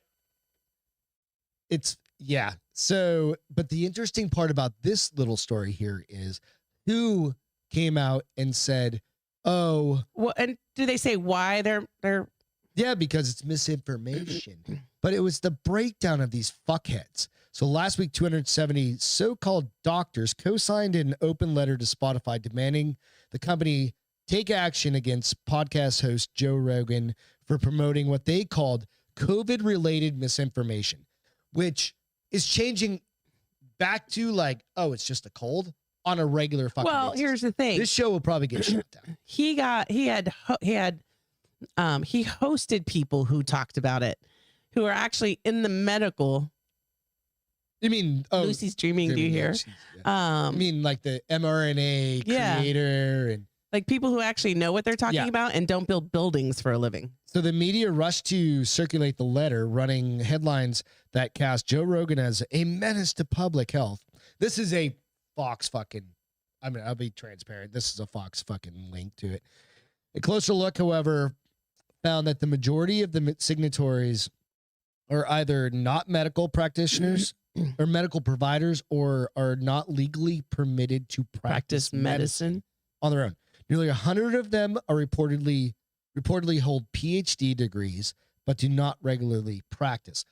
Yeah. So, but the interesting part about this little story here is who came out and said, oh, well, and do they say why they're yeah, because it's misinformation. But it was the breakdown of these fuckheads. So last week, 270 so-called doctors co-signed an open letter to Spotify demanding the company take action against podcast host Joe Rogan for promoting what they called COVID-related misinformation, which is changing back to like, oh, it's just a cold on a regular fucking basis. Here's the thing. This show will probably get shut down. He hosted people who talked about it, who are actually in the medical. You mean Lucy's dreaming? Do you hear? Yeah. I mean like the mRNA creator and like people who actually know what they're talking about and don't build buildings for a living. So the media rushed to circulate the letter, running headlines that cast Joe Rogan as a menace to public health. This is a Fox fucking, I mean, I'll be transparent. This is a Fox fucking link to it. A closer look, however, found that the majority of the signatories are either not medical practitioners or medical providers or are not legally permitted to practice medicine on their own. Nearly 100 of them are reportedly hold PhD degrees, but do not regularly practice.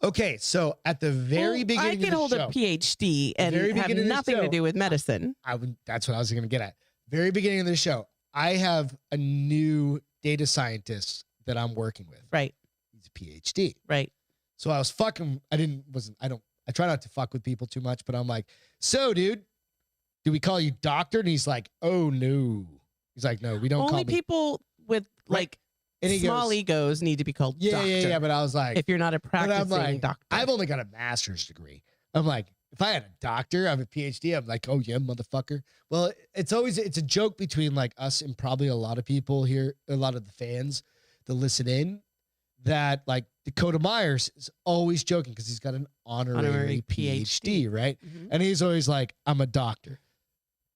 Okay, so at the very beginning, I can hold a PhD and have nothing to do with medicine. That's what I was going to get at. Very beginning of the show, I have a new data scientist that I'm working with. Right. He's a PhD. Right. So I was fucking. I try not to fuck with people too much, but I'm like, so dude, do we call you doctor? And he's like, oh no. He's like, no, we don't. Only people with like small egos need to be called doctor. Yeah. But I was like, if you're not a practicing doctor, I've only got a master's degree. I'm like, if I had a doctor, I have a PhD. I'm like, oh yeah, motherfucker. Well, it's a joke between like us and probably a lot of people here, a lot of the fans that listen in, that like Dakota Myers is always joking because he's got an honorary PhD, right? Mm-hmm. And he's always like, I'm a doctor.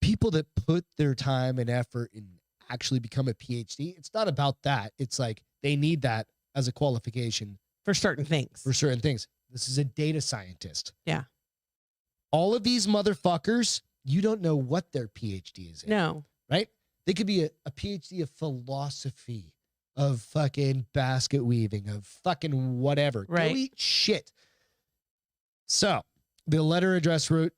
People that put their time and effort and actually become a PhD, it's not about that. It's like they need that as a qualification for certain things. This is a data scientist. Yeah. All of these motherfuckers, you don't know what their PhD is in. No. Right? They could be a PhD of philosophy, of fucking basket weaving, of fucking whatever. Right. Go eat shit. So the letter address wrote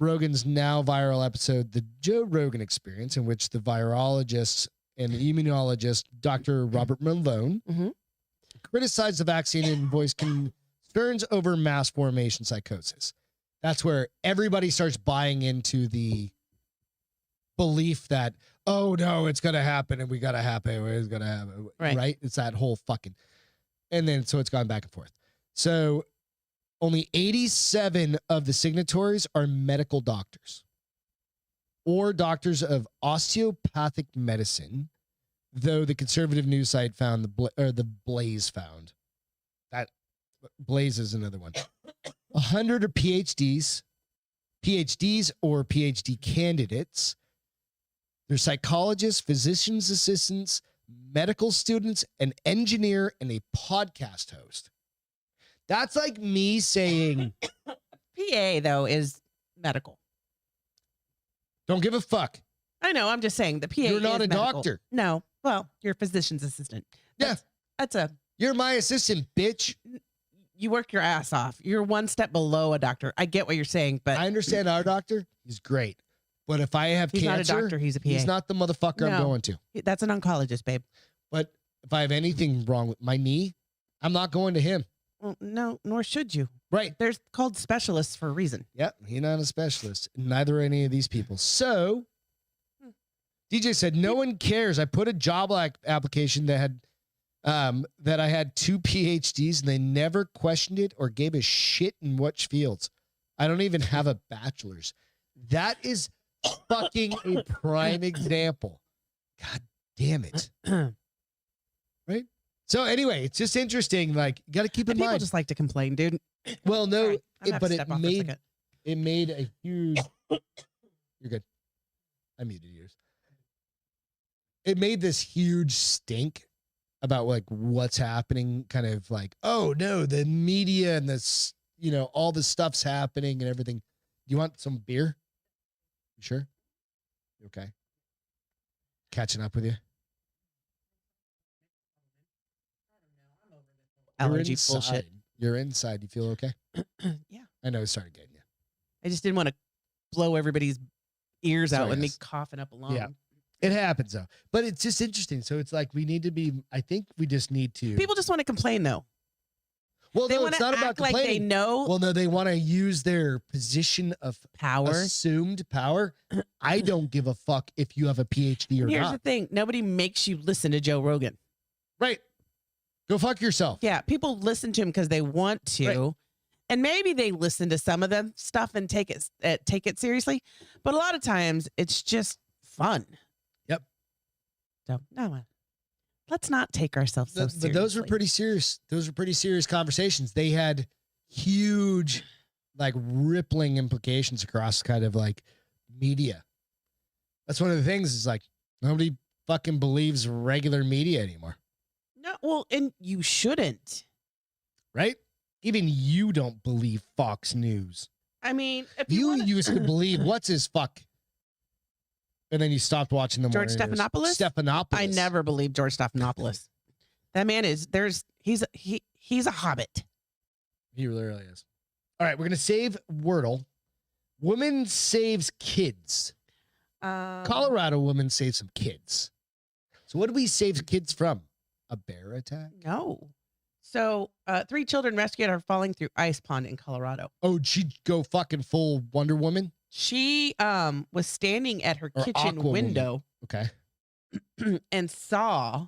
Rogan's now viral episode, The Joe Rogan Experience, in which the virologist and the immunologist, Dr. Robert Malone, criticized the vaccine and voiced concerns over mass formation psychosis. That's where everybody starts buying into the belief that, oh no, it's going to happen and we got to happen. It's going to happen. Right. It's that whole fucking, and then, so it's gone back and forth. So only 87 of the signatories are medical doctors or doctors of osteopathic medicine, though the conservative news site found the Blaze found that Blaze is another one. 100 are PhDs or PhD candidates. They're psychologists, physician's assistants, medical students, an engineer, and a podcast host. That's like me saying PA though is medical. Don't give a fuck. I know. I'm just saying the PA. You're not is a medical. doctor. No. Well, you're a physician's assistant. You're my assistant, bitch. You work your ass off. You're one step below a doctor. I get what you're saying, but I understand our doctor. He's great. But if I have he's cancer, not a doctor, he's a PA. He's not the motherfucker I'm going to. That's an oncologist, babe. But if I have anything wrong with my knee, I'm not going to him. Well, no, nor should you. Right. They're called specialists for a reason. Yep. He's not a specialist. Neither are any of these people. So DJ said, no one cares. I put a job application that had that I had 2 PhDs and they never questioned it or gave a shit in which fields. I don't even have a bachelor's. That is fucking a prime example. God damn it. Right? So anyway, it's just interesting. Like, you got to keep in mind. People just like to complain, dude. Well, no, but it made a huge. You're good. I muted yours. It made this huge stink about like what's happening. Kind of like, oh no, the media and this, all this stuff's happening and everything. Do you want some beer? You sure? Okay. Catching up with you. Allergy bullshit. You're inside. You feel okay? Yeah. I know it started getting you. I just didn't want to blow everybody's ears out with me coughing up a lung. Yeah. It happens though. But it's just interesting. So it's like we need to be, I think we just need to. People just want to complain though. Well, they no, want it's to not about act like complaining. they know. Well, no, they want to use their position of power, assumed power. I don't give a fuck if you have a PhD or not. Here's the thing. Nobody makes you listen to Joe Rogan. Right. Go fuck yourself. Yeah. People listen to him because they want to. Right. And maybe they listen to some of the stuff and take it seriously. But a lot of times it's just fun. Yep. So, no, let's not take ourselves so seriously. But those were pretty serious. Those were pretty serious conversations. They had huge, like, rippling implications across kind of like media. That's one of the things is like nobody fucking believes regular media anymore. No, well, and you shouldn't. Right? Even you don't believe Fox News. I mean, if you used to believe what's his fuck. And then you stopped watching them. George Stephanopoulos? I never believed George Stephanopoulos. That man he's a hobbit. He really is. All right, we're going to save Wordle. Woman saves kids. Colorado woman saves some kids. So what do we save kids from? A bear attack? No. So 3 children rescued are falling through ice pond in Colorado. Oh, she'd go fucking full Wonder Woman? She was standing at her kitchen window. Okay. And saw.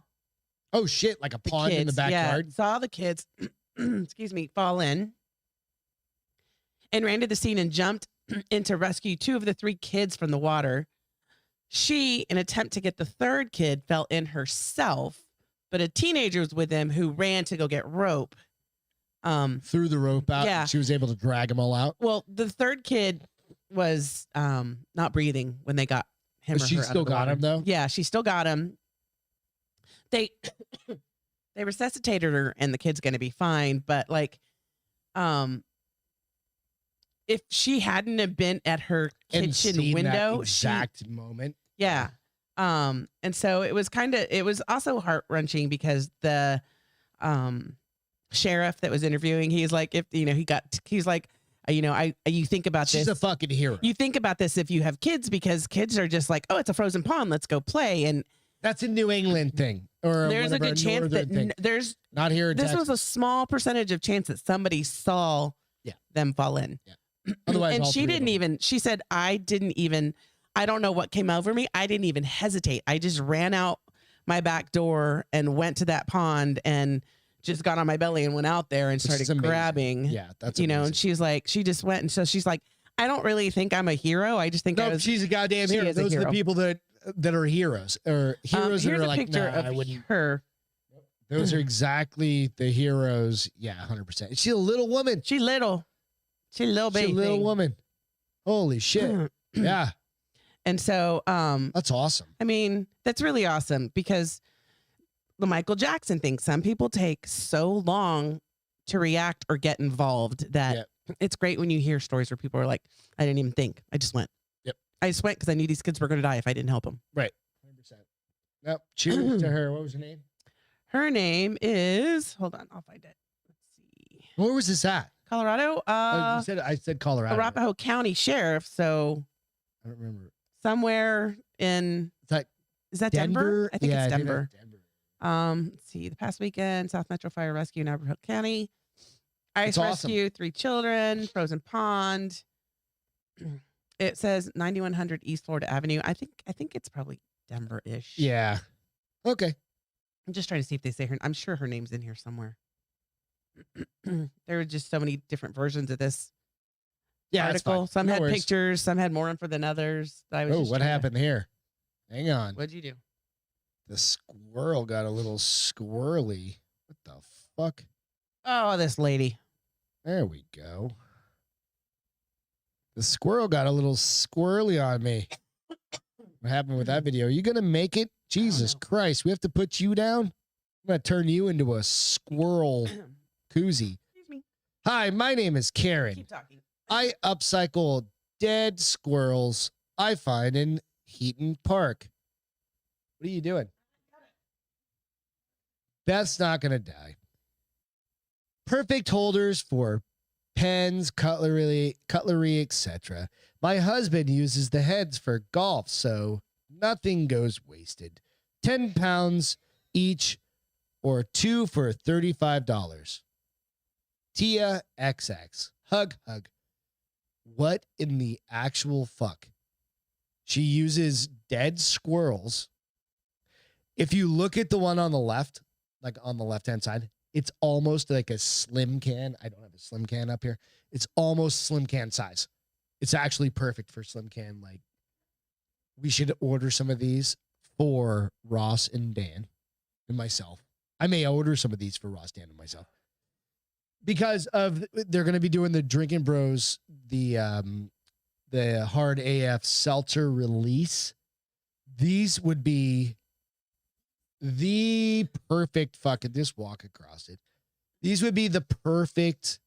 Oh shit, like a pond in the backyard? Yeah, saw the kids, excuse me, fall in. And ran to the scene and jumped in to rescue 2 of the 3 kids from the water. She, in an attempt to get the 3rd kid, fell in herself. But a teenager was with him who ran to go get rope. Threw the rope out. Yeah. She was able to drag them all out. Well, the 3rd kid was not breathing when they got him. But she still got him though? Yeah, she still got him. They resuscitated her and the kid's gonna be fine. But like if she hadn't have been at her kitchen window, that exact moment. Yeah. And so it was also heart-wrenching because the sheriff that was interviewing, he's like, you think about this. She's a fucking hero. You think about this if you have kids, because kids are just like, oh, it's a frozen pond, let's go play. And that's a New England thing. Or there's a good chance that there's not here in This Texas. was a small percentage of chance that somebody saw them fall in. Yeah. Otherwise, and she said, I don't know what came over me. I didn't even hesitate. I just ran out my back door and went to that pond and just got on my belly and went out there and started grabbing. Yeah, that's amazing. And she's like, she just went. And so she's like, I don't really think I'm a hero. I just think she's a goddamn hero. Those are the people that are heroes, or heroes that are like, I wouldn't. Her. Those are exactly the heroes. Yeah, 100%. She's a little woman. She's a little baby. She's a little woman. Holy shit. Yeah. And so that's awesome. I mean, that's really awesome because the Michael Jackson thing, some people take so long to react or get involved that it's great when you hear stories where people are like, I didn't even think. I just went. Yep. I just went because I knew these kids were going to die if I didn't help them. Right. 100%. Nope. Cheers to her. What was her name? Her name is, hold on, I'll find it. Let's see. Where was this at? Colorado. I said Colorado. Arapahoe County Sheriff. So I don't remember. Somewhere in, is that Denver? I think it's Denver. Let's see. The past weekend, South Metro Fire Rescue in Arapahoe County. Ice rescue, 3 children, frozen pond. It says 9100 East Florida Avenue. I think it's probably Denver-ish. Yeah. Okay. I'm just trying to see if they say her. I'm sure her name's in here somewhere. There were just so many different versions of this article. Some had pictures, some had more info than others. What happened here? Hang on. What'd you do? The squirrel got a little squirrely. What the fuck? Oh, this lady. There we go. The squirrel got a little squirrely on me. What happened with that video? Are you going to make it? Jesus Christ. We have to put you down? I'm going to turn you into a squirrel koozie. Excuse me. Hi, my name is Karen. Keep talking. I upcycle dead squirrels I find in Heaton Park. What are you doing? Beth's not going to die. Perfect holders for pens, cutlery, etc. My husband uses the heads for golf, so nothing goes wasted. 10 pounds each or 2 for $35. Tia XX. Hug. What in the actual fuck? She uses dead squirrels. If you look at the one on the left, like on the left-hand side, it's almost like a slim can. I don't have a slim can up here. It's almost slim can size. It's actually perfect for slim can. Like, we should order some of these for Ross and Dan and myself. I may order some of these for Ross, Dan, and myself. Because of they're going to be doing the Drinking Bros, the hard AF seltzer release. These would be the perfect fucking, just walk across it. These would be the perfect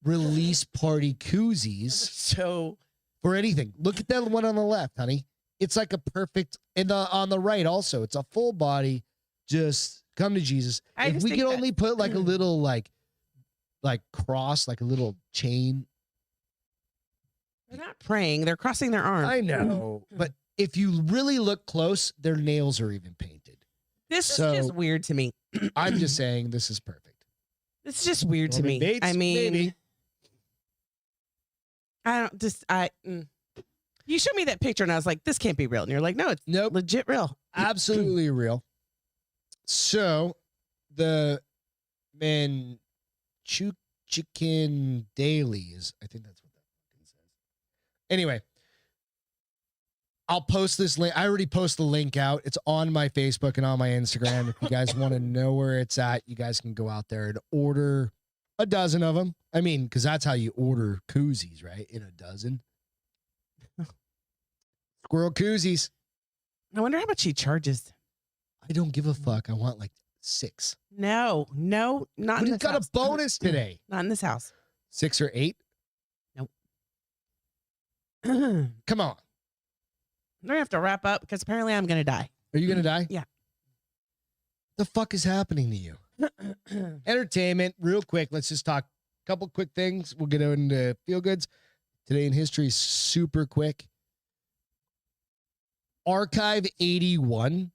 release party koozies. So for anything. Look at that one on the left, honey. It's like a perfect, and on the right also, it's a full body. Just come to Jesus. If we could only put like a little like cross, like a little chain. They're not praying. They're crossing their arms. I know. But if you really look close, their nails are even painted. This is just weird to me. I'm just saying this is perfect. It's just weird to me. Bates, I mean, maybe. You showed me that picture and I was like, this can't be real. And you're like, no, it's legit real. Absolutely real. So the Chicken Dailies, I think that's what that fucking says. Anyway, I'll post this link. I already posted the link out. It's on my Facebook and on my Instagram. If you guys want to know where it's at, you guys can go out there and order a dozen of them. I mean, because that's how you order koozies, right? In a dozen. Squirrel koozies. I wonder how much he charges. I don't give a fuck. I want like 6. No, not in this house. Got a bonus today. Not in this house. 6 or 8? Nope. Come on. I'm going to have to wrap up because apparently I'm going to die. Are you going to die? Yeah. The fuck is happening to you? Entertainment, real quick. Let's just talk a couple quick things. We'll get into feel goods. Today in history, super quick. Archive 81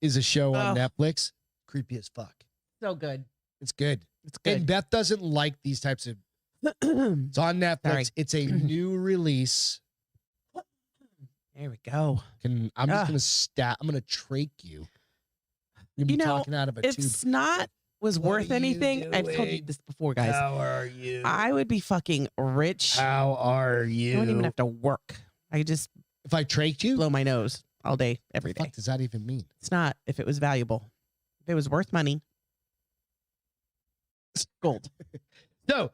is a show on Netflix. Creepy as fuck. So good. It's good. It's good. And Beth doesn't like these types of. It's on Netflix. Sorry. It's a new release. There we go. I'm just gonna I'm gonna trach you. You'll be talking out of a tube. If snot was worth anything, I've told you this before, guys. How are you? I would be fucking rich. How are you? I wouldn't even have to work. I could just if I trached you, blow my nose all day, every day. What does that even mean? It's not if it was valuable. If it was worth money. Gold. So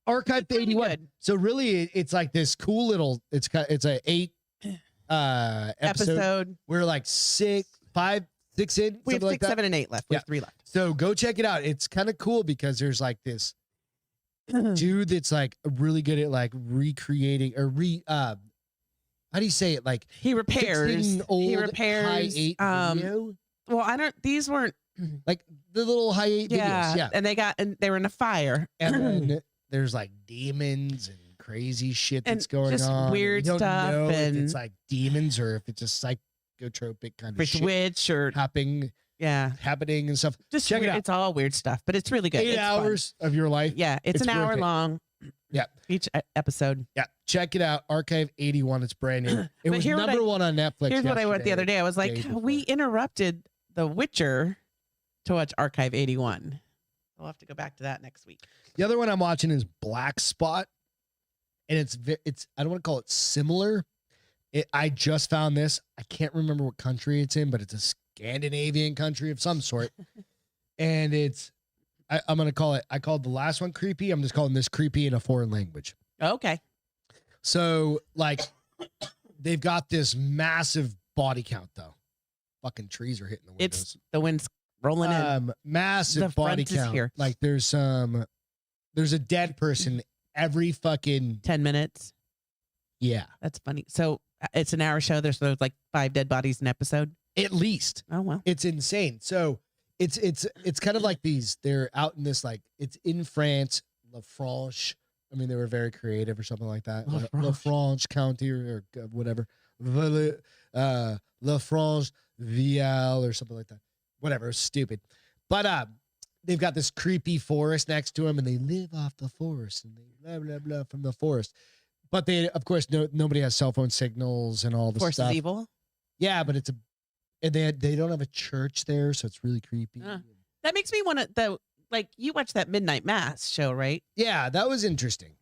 Archive 81. So really it's like this cool little it's a 8 episode. We're like 6, 5, 6 in. We have 6, 7, and 8 left. We have 3 left. So go check it out. It's kind of cool because there's like this dude that's like really good at like recreating or how do you say it? Like he repairs high 8 video. Well, these weren't like the little high 8 videos. Yeah. And they were in a fire. And then there's like demons and crazy shit that's going just on. Weird you don't stuff. know And if it's like demons or if it's a psychotropic kind of shit. Witch or happening and stuff. Just check it out. It's all weird stuff, but it's really good. 8 hours of your life. Yeah. It's an hour long. Yeah. Each episode. Yeah. Check it out. Archive 81. It's brand new. It was number 1 on Netflix. Here's what I went the other day. I was like, we interrupted The Witcher to watch Archive 81. We'll have to go back to that next week. The other one I'm watching is Black Spot. And it's I don't want to call it similar. I just found this. I can't remember what country it's in, but it's a Scandinavian country of some sort. And I'm going to call it, I called the last one creepy. I'm just calling this creepy in a foreign language. Okay. So like they've got this massive body count though. Fucking trees are hitting the windows. The wind's rolling in. Massive body count. Here. Like there's a dead person every fucking 10 minutes. Yeah. That's funny. So It's an hour show. There's like 5 dead bodies an episode. At least. Oh, well. It's insane. So it's kind of like these. They're out in this, like, it's in France, La Franche. I mean, they were very creative or something like that. La Franche County or whatever. La Franche Vial or something like that. Whatever. It's stupid. But they've got this creepy forest next to them, and they live off the forest, and they blah, blah, blah from the forest. But they, of course, nobody has cell phone signals and all the Forest stuff. is evil? Yeah, but and they don't have a church there, so it's really creepy. That makes me want to, like, you watched that Midnight Mass show, right? Yeah, that was interesting.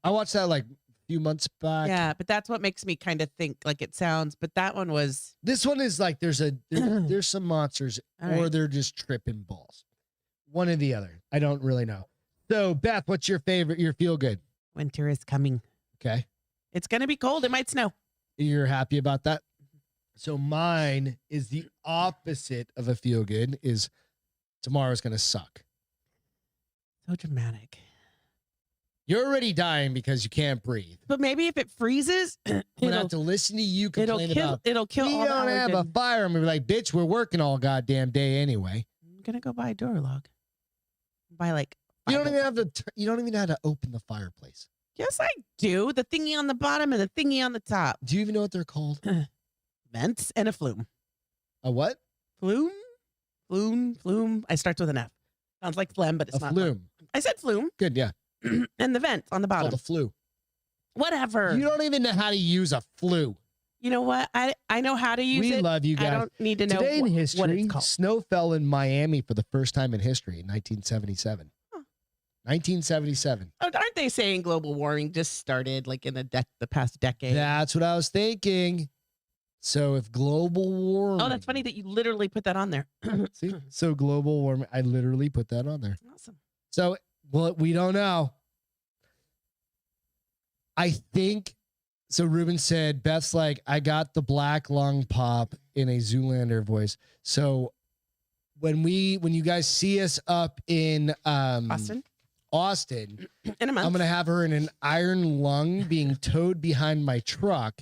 I watched that like a few months back. Yeah, but that's what makes me kind of think like it sounds. But that one was. This one is like there's some monsters, or they're just tripping balls. One or the other. I don't really know. So, Beth, what's your favorite? Your feel good? Winter is coming. Okay. It's gonna be cold. It might snow. You're happy about that? So mine is the opposite of a feel good. Is tomorrow's gonna suck. So dramatic. You're already dying because you can't breathe. But maybe if it freezes, I'm gonna have to listen to you complain about. It'll kill. We all don't have a fire. I'm gonna be like, bitch, we're working all goddamn day anyway. I'm gonna go buy a door log. Buy like. You don't even have to. You don't even know how to open the fireplace. Yes, I do. The thingy on the bottom and the thingy on the top. Do you even know what they're called? Vents and a flume. A what? Flume. I starts with an F. Sounds like phlegm, but it's not. Flume. I said flume. Good, yeah. And the vent on the bottom. Called a flue. Whatever. You don't even know how to use a flue. You know what? I know how to use it. We love you guys. I don't need to know Today in history, what it's called. Snow fell in Miami for the first time in history in 1977. 1977. Oh, aren't they saying global warming just started like in the past decade? That's what I was thinking. So if global warming. Oh, that's funny that you literally put that on there. See? So global warming, I literally put that on there. Awesome. So, well, we don't know. I think, so Ruben said, Beth's like, I got the black lung pop in a Zoolander voice. So when you guys see us up in Austin, in a month. I'm going to have her in an iron lung being towed behind my truck.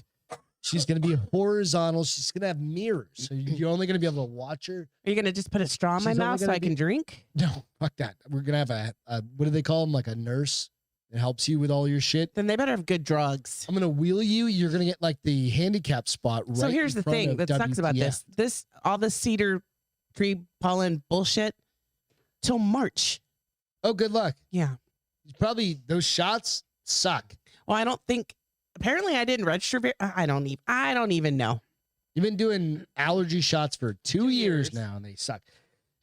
She's going to be horizontal. She's going to have mirrors. So you're only going to be able to watch her. Are you going to just put a straw in my mouth so I can drink? No, fuck that. We're going to have a what do they call them? Like a nurse that helps you with all your shit. Then they better have good drugs. I'm going to wheel you. You're going to get like the handicap spot right. So here's the thing that sucks about this. All this cedar tree pollen bullshit till March. Oh, good luck. Yeah. Probably those shots suck. Well, I don't think. Apparently, I didn't register. I don't even know. You've been doing allergy shots for 2 years now, and they suck.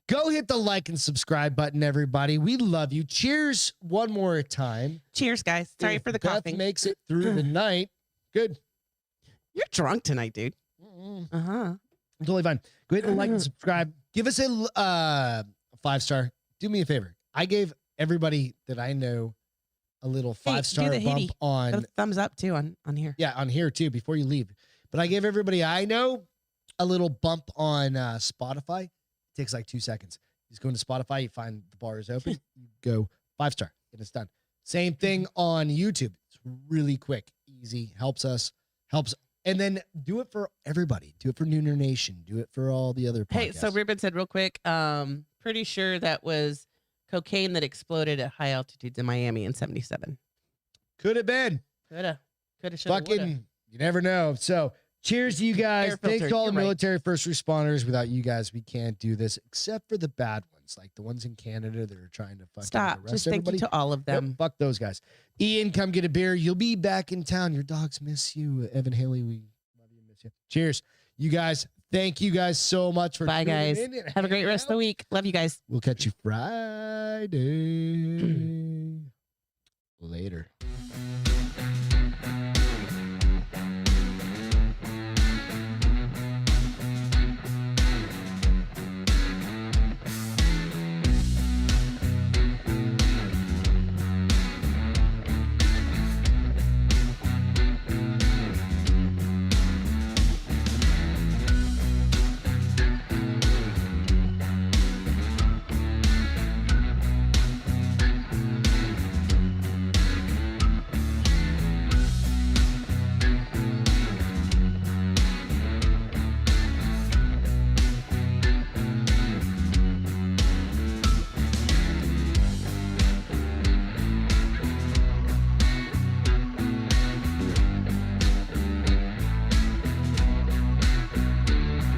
Go hit the like and subscribe button, everybody. We love you. Cheers one more time. Cheers, guys. Sorry for the Beth coughing. Makes it through the night. Good. You're drunk tonight, dude. Totally fine. Go hit the like and subscribe. Give us a 5-star. Do me a favor. I gave everybody that I know a little 5-star bump on a thumbs up too on here. Yeah, on here too before you leave. But I gave everybody I know a little bump on Spotify. It takes like 2 seconds. You just go into Spotify, you find the bar is open, you go 5-star, and it's done. Same thing on YouTube. It's really quick, easy, helps. And then do it for everybody. Do it for Nooner Nation. Do it for all the other podcasts. Hey, so Ruben said real quick, pretty sure that was cocaine that exploded at high altitudes in Miami in 77. Could have been. Coulda, shoulda, fucking, woulda. You never know. So cheers to you guys. Thanks to all the military first responders. Without you guys, we can't do this, except for the bad ones, like the ones in Canada that are trying to fucking arrest Just everybody. thank you to all of them. Yep, fuck those guys. Ian, come get a beer. You'll be back in town. Your dogs miss you. Evan Haley, we love you and miss you. Cheers. You guys, thank you guys so much for Bye, guys. Have a great rest of the week. Love you guys. We'll catch you Friday. Later.